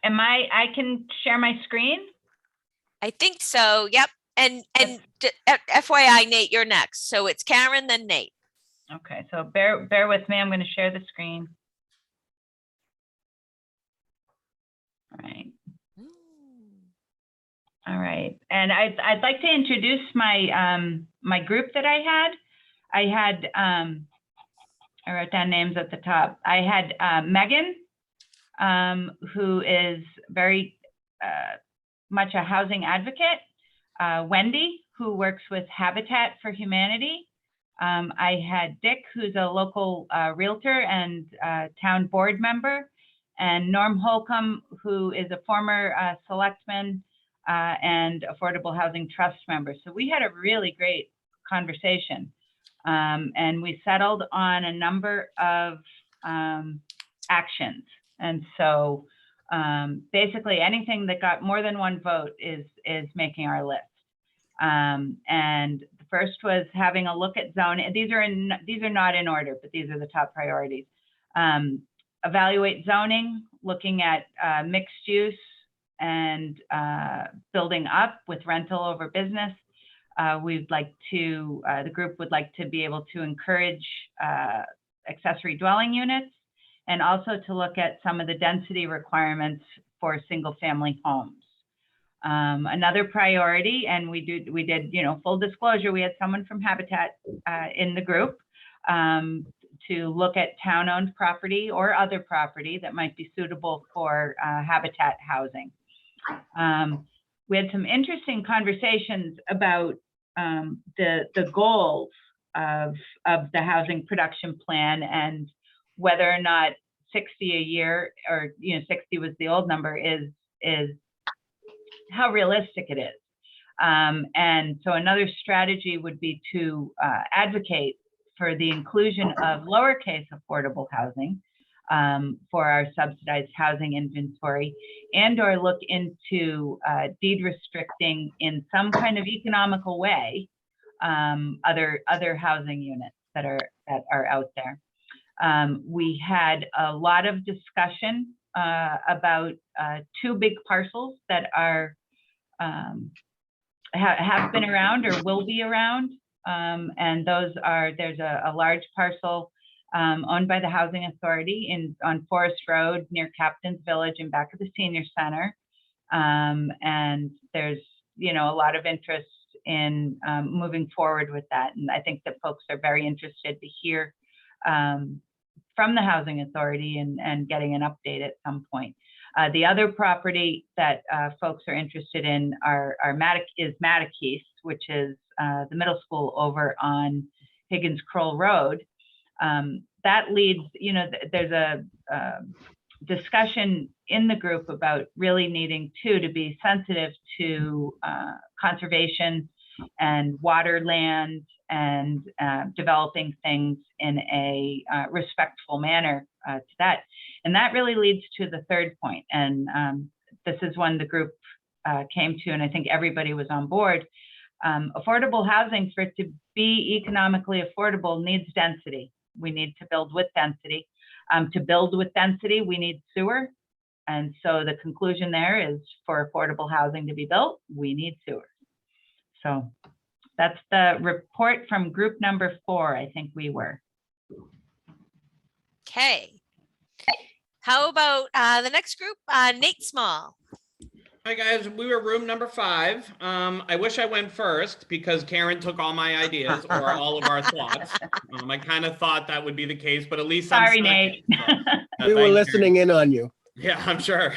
[SPEAKER 3] I can share my screen?
[SPEAKER 2] I think so. Yep. And FYI, Nate, you're next. So it's Karen, then Nate.
[SPEAKER 3] Okay, so bear with me. I'm going to share the screen. All right. All right, and I'd like to introduce my my group that I had. I wrote down names at the top. I had Megan, who is very much a housing advocate. Wendy, who works with Habitat for Humanity. I had Dick, who's a local realtor and town board member, and Norm Holcomb, who is a former selectman and Affordable Housing Trust member. So we had a really great conversation, and we settled on a number of actions. And so basically anything that got more than one vote is making our list. And the first was having a look at zoning. These are not in order, but these are the top priorities. Evaluate zoning, looking at mixed use and building up with rental over business. We'd like to, the group would like to be able to encourage accessory dwelling units, and also to look at some of the density requirements for single family homes. Another priority, and we did, full disclosure, we had someone from Habitat in the group to look at town-owned property or other property that might be suitable for Habitat housing. We had some interesting conversations about the goals of the housing production plan, and whether or not 60 a year, or 60 was the old number, is how realistic it is. And so another strategy would be to advocate for the inclusion of lowercase affordable housing for our subsidized housing inventory, and or look into deed restricting in some kind of economical way other housing units that are out there. We had a lot of discussion about 2 big parcels that are have been around or will be around, and those are, there's a large parcel owned by the Housing Authority on Forest Road near Captain's Village and back of the Senior Center. And there's, a lot of interest in moving forward with that. And I think that folks are very interested to hear from the Housing Authority and getting an update at some point. The other property that folks are interested in is Mattakese, which is the middle school over on Higgins Kroll Road. That leads, there's a discussion in the group about really needing to be sensitive to conservation and water land and developing things in a respectful manner to that. And that really leads to the third point. And this is one the group came to, and I think everybody was on board. Affordable housing, for it to be economically affordable, needs density. We need to build with density. To build with density, we need sewer. And so the conclusion there is, for affordable housing to be built, we need sewer. So that's the report from group number 4, I think we were.
[SPEAKER 2] Okay. How about the next group? Nate Small.
[SPEAKER 7] Hi guys, we were room number 5. I wish I went first because Karen took all my ideas or all of our thoughts. I kind of thought that would be the case, but at least
[SPEAKER 3] Sorry,
[SPEAKER 7] I'm second,
[SPEAKER 3] Nate.
[SPEAKER 7] so,
[SPEAKER 9] We were listening in on you.
[SPEAKER 7] Yeah, I'm sure.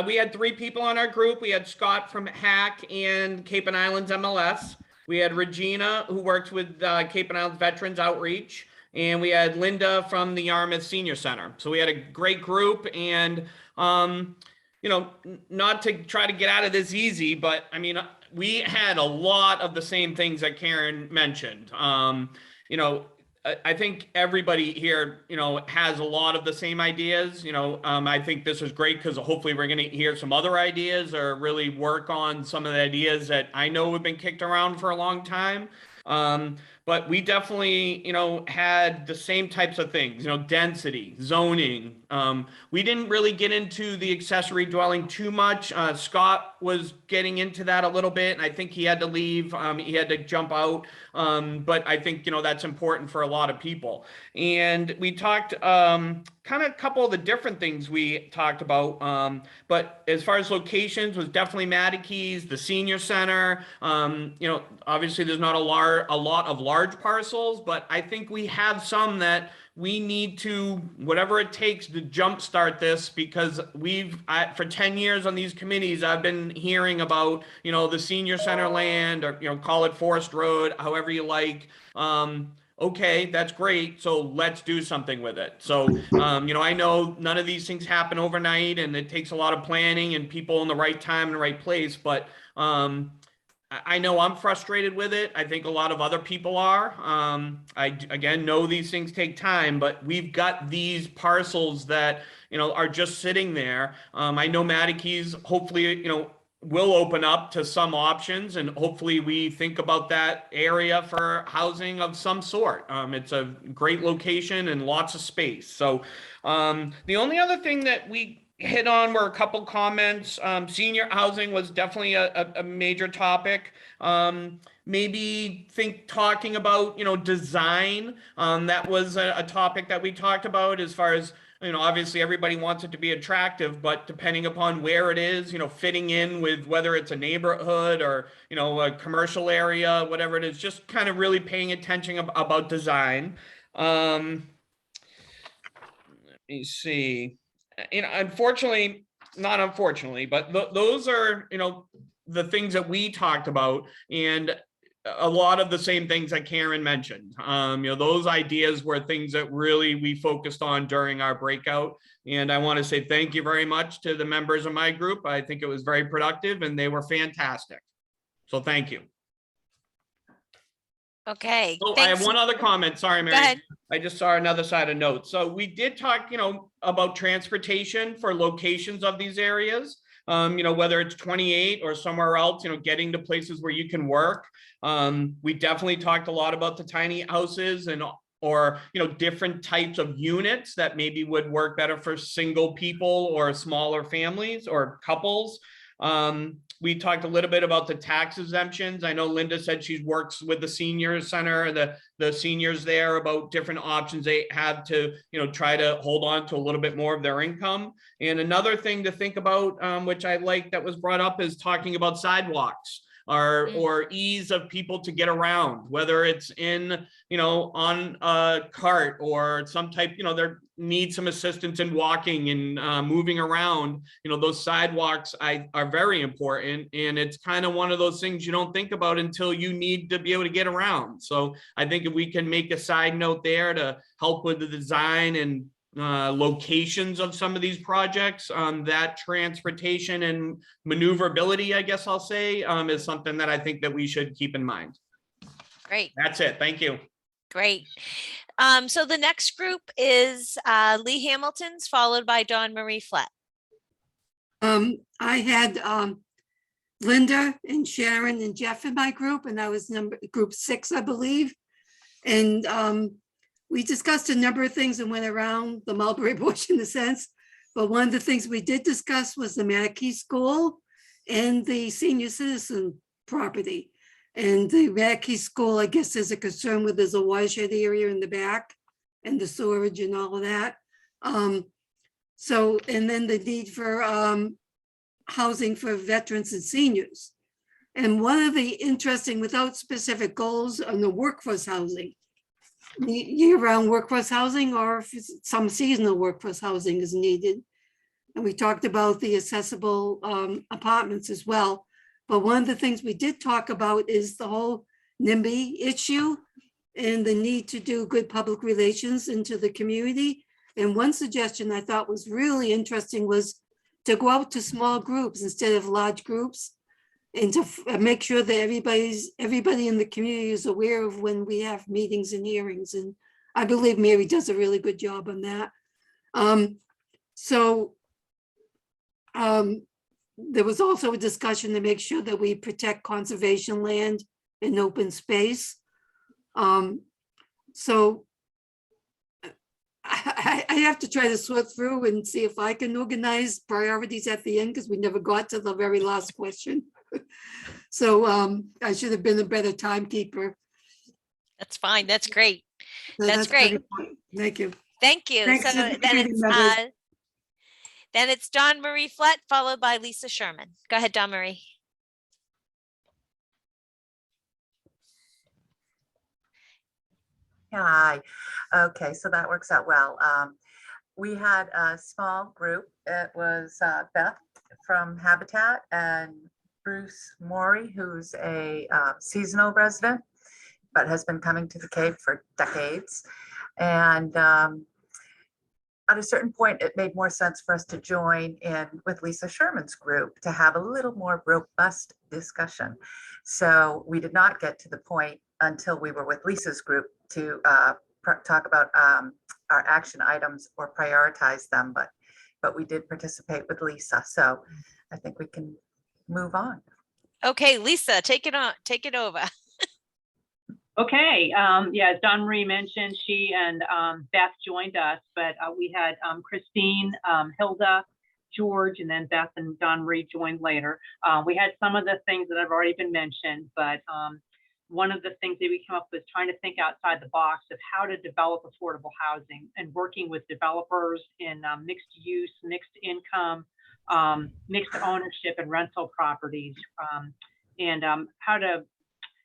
[SPEAKER 7] We had 3 people on our group. We had Scott from Hack and Cape and Islands MLS. We had Regina, who works with Cape and Islands Veterans Outreach. And we had Linda from the Yarmouth Senior Center. So we had a great group, and not to try to get out of this easy, but I mean, we had a lot of the same things that Karen mentioned. I think everybody here, has a lot of the same ideas. I think this is great because hopefully we're going to hear some other ideas or really work on some of the ideas that I know have been kicked around for a long time. But we definitely, had the same types of things, density, zoning. We didn't really get into the accessory dwelling too much. Scott was getting into that a little bit, and I think he had to leave. He had to jump out. But I think, that's important for a lot of people. And we talked kind of a couple of the different things we talked about. But as far as locations, was definitely Mattakese, the Senior Center. Obviously there's not a lot of large parcels, but I think we have some that we need to, whatever it takes to jumpstart this, because for 10 years on these committees, I've been hearing about, the Senior Center land, or, call it Forest Road, however you like. Okay, that's great. So let's do something with it. So, I know none of these things happen overnight, and it takes a lot of planning and people in the right time and the right place. But I know I'm frustrated with it. I think a lot of other people are. I, again, know these things take time, but we've got these parcels that, are just sitting there. I know Mattakese, hopefully, will open up to some options, and hopefully we think about that area for housing of some sort. It's a great location and lots of space. So the only other thing that we hit on were a couple comments. Senior housing was definitely a major topic. Maybe talking about, design. That was a topic that we talked about, as far as, obviously everybody wants it to be attractive, but depending upon where it is, fitting in with whether it's a neighborhood or, a commercial area, whatever it is, just kind of really paying attention about design. Let me see. Unfortunately, not unfortunately, but those are, the things that we talked about, and a lot of the same things that Karen mentioned. Those ideas were things that really we focused on during our breakout. And I want to say thank you very much to the members of my group. I think it was very productive and they were fantastic. So thank you.
[SPEAKER 2] Okay.
[SPEAKER 7] Oh, I have one other comment. Sorry, Mary.
[SPEAKER 2] Go ahead.
[SPEAKER 7] I just saw another side of notes. So we did talk, about transportation for locations of these areas. Whether it's 28 or somewhere else, getting to places where you can work. We definitely talked a lot about the tiny houses or different types of units that maybe would work better for single people or smaller families or couples. We talked a little bit about the tax exemptions. I know Linda said she works with the senior center, the seniors there, about different options they have to, try to hold on to a little bit more of their income. And another thing to think about, which I like that was brought up, is talking about sidewalks. Or ease of people to get around, whether it's in, on a cart or some type, they need some assistance in walking and moving around. Those sidewalks are very important. And it's kind of one of those things you don't think about until you need to be able to get around. So I think if we can make a side note there to help with the design and locations of some of these projects, that transportation and maneuverability, I guess I'll say, is something that I think that we should keep in mind.
[SPEAKER 2] Great.
[SPEAKER 7] That's it. Thank you.
[SPEAKER 2] Great. So the next group is Lee Hamilton's, followed by Dawn Marie Flett.
[SPEAKER 10] I had Linda and Sharon and Jeff in my group, and I was group 6, I believe. And we discussed a number of things and went around the mulberry bush in a sense. But one of the things we did discuss was the Mackey School and the senior citizen property. And the Mackey School, I guess there's a concern with there's a watershed area in the back and the storage and all of that. So, and then the need for housing for veterans and seniors. And one of the interesting, without specific goals on the workforce housing, year-round workforce housing, or if some seasonal workforce housing is needed. And we talked about the accessible apartments as well. But one of the things we did talk about is the whole NIMBY issue and the need to do good public relations into the community. And one suggestion I thought was really interesting was to go out to small groups instead of large groups, and to make sure that everybody in the community is aware of when we have meetings and hearings. And I believe Mary does a really good job on that. There was also a discussion to make sure that we protect conservation land and open space. So I have to try to sort through and see if I can organize priorities at the end, because we never got to the very last question. So I should have been a better timekeeper.
[SPEAKER 2] That's fine. That's great.
[SPEAKER 10] So
[SPEAKER 2] That's great.
[SPEAKER 10] Thank you.
[SPEAKER 2] Thank you.
[SPEAKER 10] Thanks,
[SPEAKER 2] So then it's Dawn Marie Flett, followed by Lisa Sherman. Go ahead, Dawn Marie.
[SPEAKER 11] Hi. Okay, so that works out well. We had a small group. It was Beth from Habitat and Bruce Morey, who's a seasonal resident, but has been coming to the Cape for decades. And at a certain point, it made more sense for us to join in with Lisa Sherman's group to have a little more robust discussion. So we did not get to the point until we were with Lisa's group to talk about our action items or prioritize them, but we did participate with Lisa. So I think we can move on.
[SPEAKER 2] Okay, Lisa, take it on. Take it over.
[SPEAKER 3] Okay, yeah, as Dawn Marie mentioned, she and Beth joined us, but we had Christine, Hilda, George, and then Beth and Dawn Marie joined later. We had some of the things that have already been mentioned, but one of the things that we came up with was trying to think outside the box of how to develop affordable housing and working with developers in mixed use, mixed income, mixed ownership and rental properties, and how to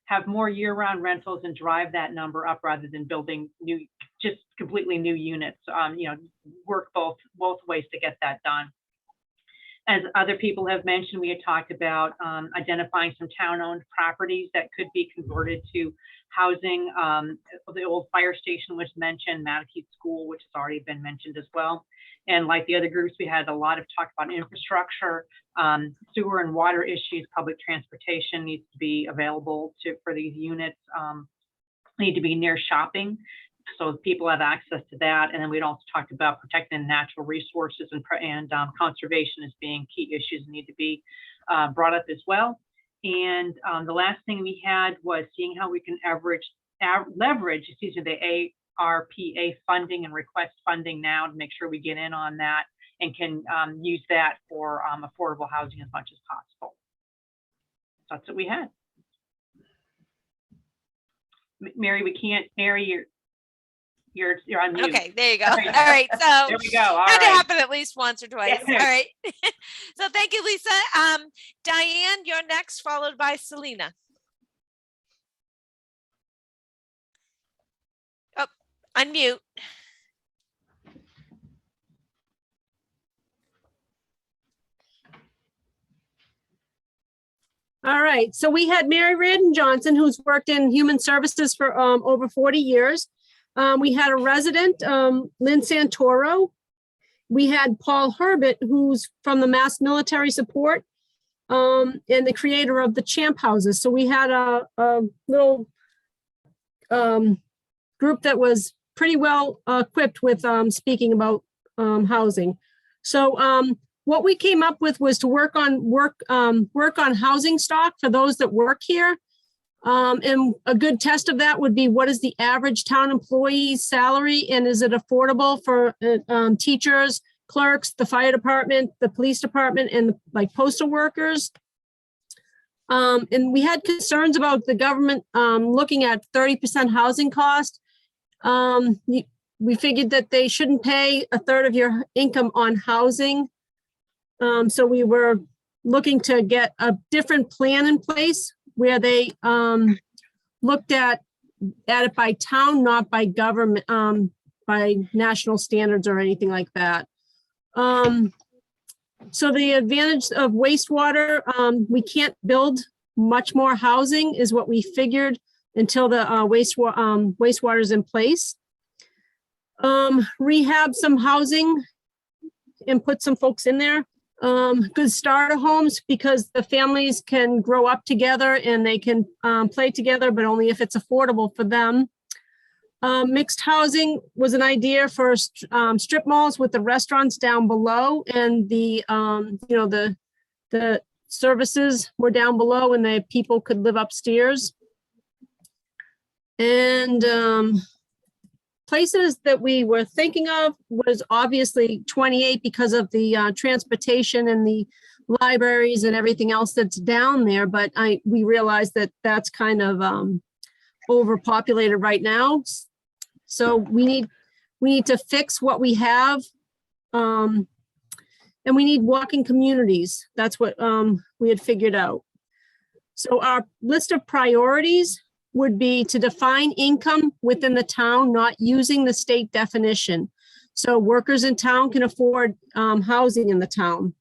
[SPEAKER 3] have more year-round rentals and drive that number up rather than building new, just completely new units. Work both ways to get that done. As other people have mentioned, we had talked about identifying some town-owned properties that could be converted to housing. The old fire station was mentioned, Mackey School, which has already been mentioned as well. And like the other groups, we had a lot of talk about infrastructure, sewer and water issues, public transportation needs to be available for these units, need to be near shopping, so people have access to that. And then we'd also talked about protecting natural resources and conservation as being key issues that need to be brought up as well. And the last thing we had was seeing how we can leverage the ARPA funding and request funding now to make sure we get in on that and can use that for affordable housing as much as possible. So that's what we had. Mary, we can't. Mary, you're on mute.
[SPEAKER 2] Okay, there you go.
[SPEAKER 3] All
[SPEAKER 2] All right, so
[SPEAKER 3] there we go. All
[SPEAKER 2] had to
[SPEAKER 3] right.
[SPEAKER 2] happen at least once or twice.
[SPEAKER 3] Yeah.
[SPEAKER 2] All right. So thank you, Lisa. Diane, you're next, followed by Selena. Oh, unmute.
[SPEAKER 12] All right, so we had Mary Reardon Johnson, who's worked in human services for over 40 years. We had a resident, Lynn Santoro. We had Paul Herbert, who's from the Mass Military Support and the creator of the Champ Houses. So we had a little group that was pretty well equipped with speaking about housing. So what we came up with was to work on housing stock for those that work here. And a good test of that would be, what is the average town employee's salary, and is it affordable for teachers, clerks, the fire department, the police department, and like postal workers? And we had concerns about the government looking at 30% housing cost. We figured that they shouldn't pay a third of your income on housing. So we were looking to get a different plan in place where they looked at it by town, not by government, by national standards or anything like that. So the advantage of wastewater, we can't build much more housing is what we figured until the wastewater is in place. Rehab some housing and put some folks in there. Good starter homes, because the families can grow up together and they can play together, but only if it's affordable for them. Mixed housing was an idea for strip malls with the restaurants down below, and the services were down below and the people could live upstairs. And places that we were thinking of was obviously 28 because of the transportation and the libraries and everything else that's down there. But we realized that that's kind of overpopulated right now. So we need to fix what we have. And we need walking communities. That's what we had figured out. So our list of priorities would be to define income within the town, not using the state definition. So workers in town can afford housing in the town.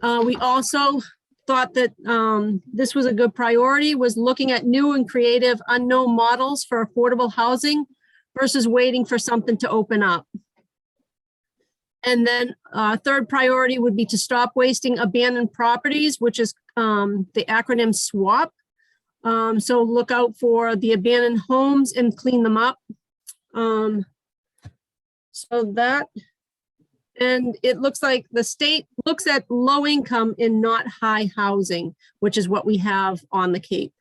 [SPEAKER 12] We also thought that this was a good priority, was looking at new and creative unknown models for affordable housing versus waiting for something to open up. And then third priority would be to stop wasting abandoned properties, which is the acronym SWAP. So look out for the abandoned homes and clean them up. So that, and it looks like the state looks at low income and not high housing, which is what we have on the Cape.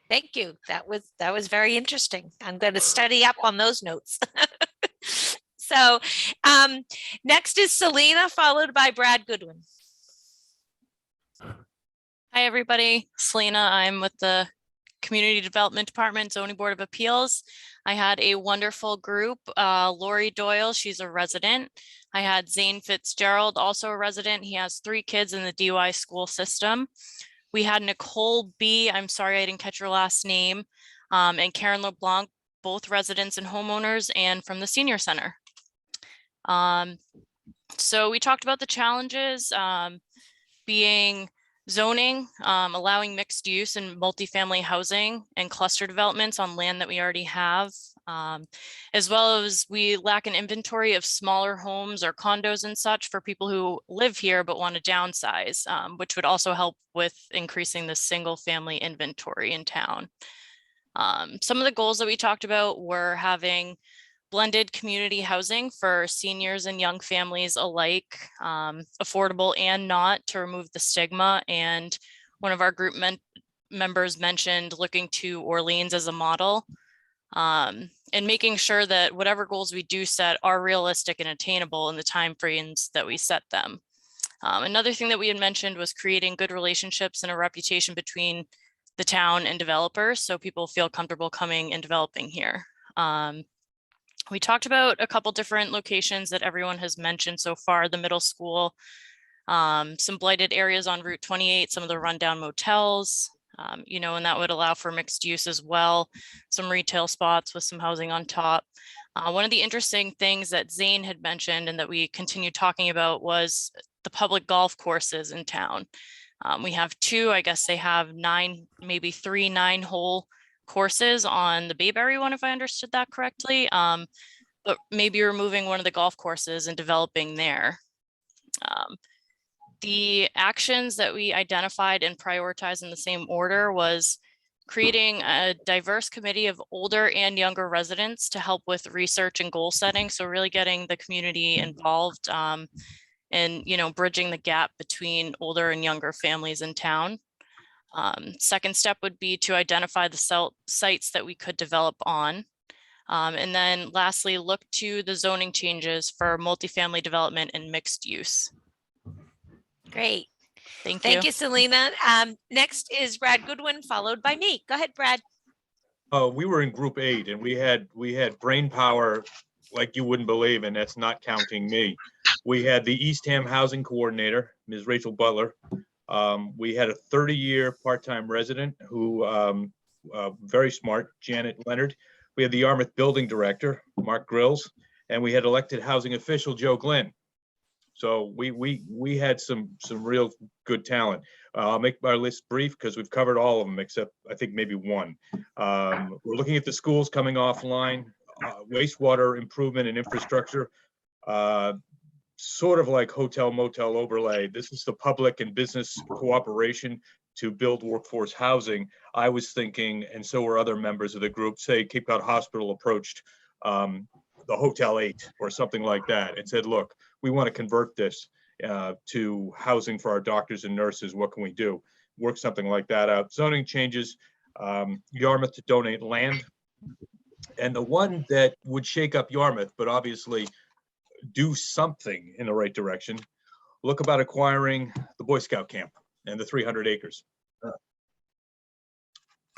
[SPEAKER 2] Thank you. That was very interesting. I'm going to study up on those notes. So next is Selena, followed by Brad Goodwin.
[SPEAKER 13] Hi, everybody. Selena. I'm with the Community Development Department, Zoning Board of Appeals. I had a wonderful group. Lori Doyle, she's a resident. I had Zane Fitzgerald, also a resident. He has 3 kids in the DY school system. We had Nicole B., I'm sorry I didn't catch her last name, and Karen LeBlanc, both residents and homeowners and from the senior center. So we talked about the challenges being zoning, allowing mixed use and multifamily housing and cluster developments on land that we already have, as well as we lack an inventory of smaller homes or condos and such for people who live here but want to downsize, which would also help with increasing the single family inventory in town. Some of the goals that we talked about were having blended community housing for seniors and young families alike, affordable and not, to remove the stigma. And one of our group members mentioned looking to Orleans as a model. and making sure that whatever goals we do set are realistic and attainable in the timeframes that we set them. Another thing that we had mentioned was creating good relationships and a reputation between the town and developers, so people feel comfortable coming and developing here. We talked about a couple different locations that everyone has mentioned so far: the middle school, some blighted areas on Route 28, some of the rundown motels, you know, and that would allow for mixed use as well, some retail spots with some housing on top. One of the interesting things that Zane had mentioned and that we continued talking about was the public golf courses in town. We have two, I guess they have 9, maybe 3 9-hole courses on the Bayberry one, if I understood that correctly. But maybe removing one of the golf courses and developing there. The actions that we identified and prioritized in the same order was creating a diverse committee of older and younger residents to help with research and goal setting. So really getting the community involved and, you know, bridging the gap between older and younger families in town. Second step would be to identify the sites that we could develop on. And then lastly, look to the zoning changes for multifamily development and mixed use.
[SPEAKER 2] Great.
[SPEAKER 13] Thank you.
[SPEAKER 2] Selena. Next is Brad Goodwin, followed by me. Go ahead, Brad.
[SPEAKER 14] We were in group 8 and we had brain power like you wouldn't believe, and that's not counting me. We had the Eastham housing coordinator, Ms. Rachel Butler. We had a 30-year part-time resident who very smart, Janet Leonard. We had the Yarmouth building director, Mark Grills, and we had elected housing official Joe Glenn. So we had some real good talent. I'll make my list brief because we've covered all of them except I think maybe one. We're looking at the schools coming offline, wastewater improvement and infrastructure, sort of like hotel motel overlay. This is the public and business cooperation to build workforce housing. I was thinking, and so were other members of the group, say Cape Cod Hospital approached the Hotel 8 or something like that and said, look, we want to convert this to housing for our doctors and nurses. What can we do? Work something like that out. Zoning changes, Yarmouth to donate land. And the one that would shake up Yarmouth, but obviously do something in the right direction, look about acquiring the Boy Scout camp and the 300 acres.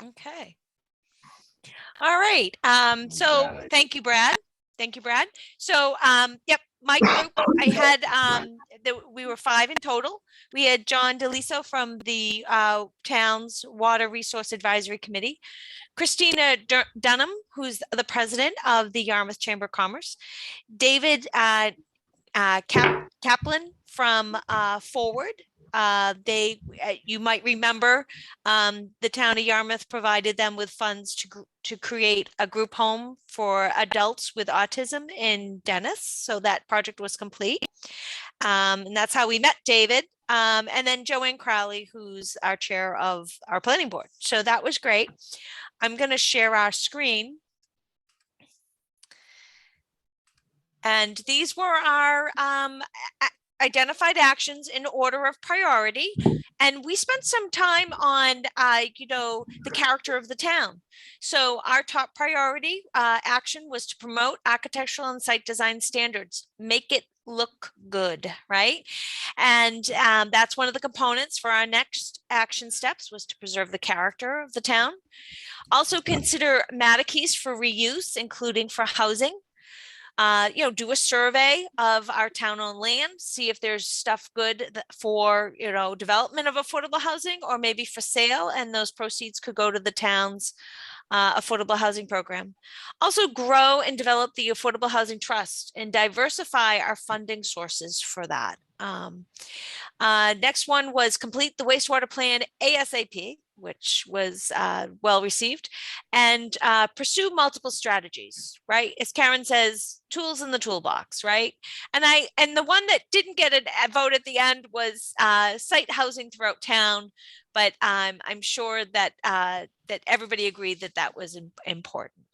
[SPEAKER 2] Okay. All right. So thank you, Brad. Thank you, Brad. So, yep, my group, I had, we were 5 in total. We had John DeLiso from the town's Water Resource Advisory Committee, Christina Dunham, who's the president of the Yarmouth Chamber of Commerce, David Kaplan from Forward. You might remember the town of Yarmouth provided them with funds to create a group home for adults with autism in Dennis. So that project was complete. And that's how we met David. And then Joanne Crowley, who's our chair of our planning board. So that was great. I'm going to share our screen. And these were our identified actions in order of priority. And we spent some time on, the character of the town. So our top priority action was to promote architectural and site design standards, make it look good, right? And that's one of the components for our next action steps was to preserve the character of the town. Also consider Matakees for reuse, including for housing. Do a survey of our town-owned land, see if there's stuff good for, development of affordable housing or maybe for sale, and those proceeds could go to the town's affordable housing program. Also grow and develop the Affordable Housing Trust and diversify our funding sources for that. Next one was complete the wastewater plan ASAP, which was well received, and pursue multiple strategies, right? As Karen says, tools in the toolbox, right? And the one that didn't get a vote at the end was site housing throughout town, but I'm sure that that everybody agreed that that was important.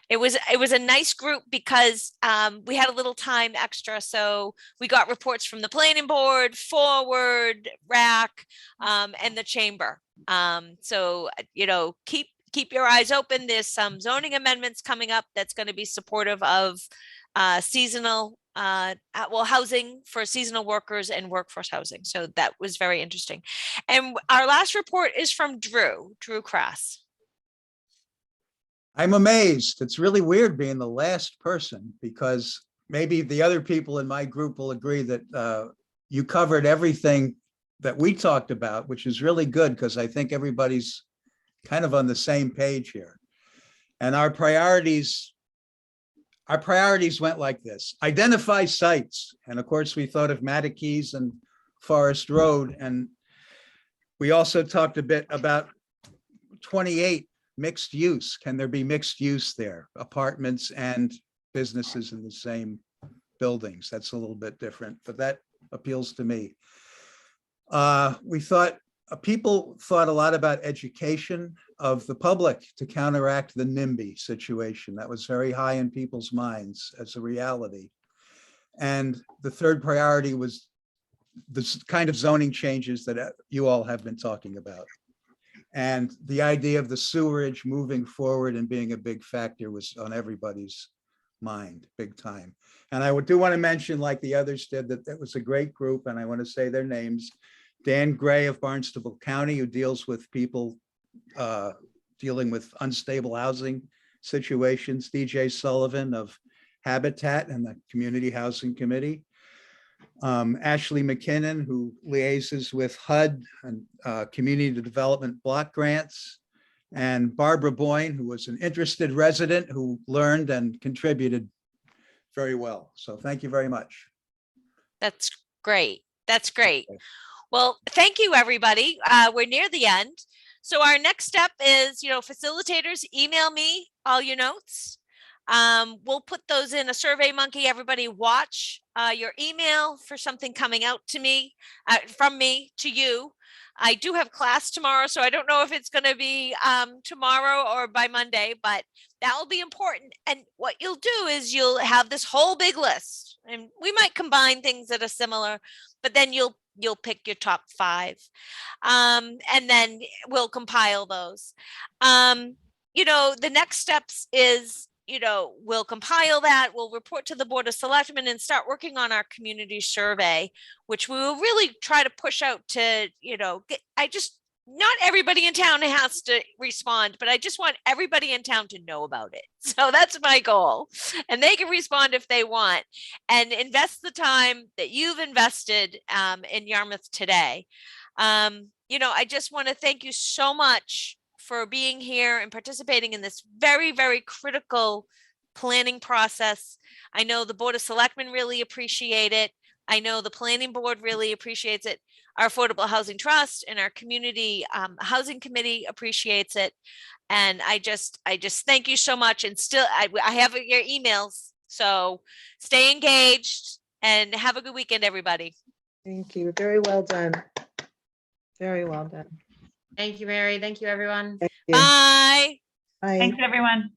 [SPEAKER 2] It was a nice group because we had a little time extra. So we got reports from the planning board, Forward, RAC, and the chamber. So, keep keep your eyes open. There's some zoning amendments coming up that's going to be supportive of seasonal housing for seasonal workers and workforce housing. So that was very interesting. And our last report is from Drew Crass.
[SPEAKER 15] I'm amazed. It's really weird being the last person, because maybe the other people in my group will agree that you covered everything that we talked about, which is really good, because I think everybody's kind of on the same page here. And our priorities went like this: identify sites. And of course, we thought of Matakees and Forest Road. And we also talked a bit about 28 mixed use. Can there be mixed use there? Apartments and businesses in the same buildings. That's a little bit different, but that appeals to me. We thought, people thought a lot about education of the public to counteract the NIMBY situation. That was very high in people's minds as a reality. And the third priority was this kind of zoning changes that you all have been talking about. And the idea of the sewerage moving forward and being a big factor was on everybody's mind, big time. And I do want to mention, like the others did, that was a great group, and I want to say their names. Dan Gray of Barnstable County, who deals with people dealing with unstable housing situations. DJ Sullivan of Habitat and the Community Housing Committee. Ashley McKinnon, who liaises with HUD and Community Development Block Grants, and Barbara Boyne, who was an interested resident who learned and contributed very well. So thank you very much.
[SPEAKER 2] That's great. That's great. Well, thank you, everybody. We're near the end. So our next step is, facilitators, email me all your notes. We'll put those in a Survey Monkey. Everybody watch your email for something coming out to me, from me to you. I do have class tomorrow, so I don't know if it's going to be tomorrow or by Monday, but that will be important. And what you'll do is you'll have this whole big list, and we might combine things that are similar, but then you'll pick your top 5, and then we'll compile those. The next steps is, we'll compile that, we'll report to the Board of Selectmen and start working on our community survey, which we will really try to push out to, not everybody in town has to respond, but I just want everybody in town to know about it. So that's my goal. And they can respond if they want, and invest the time that you've invested in Yarmouth today. I just want to thank you so much for being here and participating in this very, very critical planning process. I know the Board of Selectmen really appreciate it. I know the Planning Board really appreciates it. Our Affordable Housing Trust and our Community Housing Committee appreciates it. And I just thank you so much. And still, I have your emails. So stay engaged and have a good weekend, everybody.
[SPEAKER 16] Thank you. Very well done. Very well done.
[SPEAKER 1] Thank you, Mary. Thank you, everyone.
[SPEAKER 16] Thank you.
[SPEAKER 2] Bye.
[SPEAKER 16] Bye.
[SPEAKER 3] Thanks, everyone.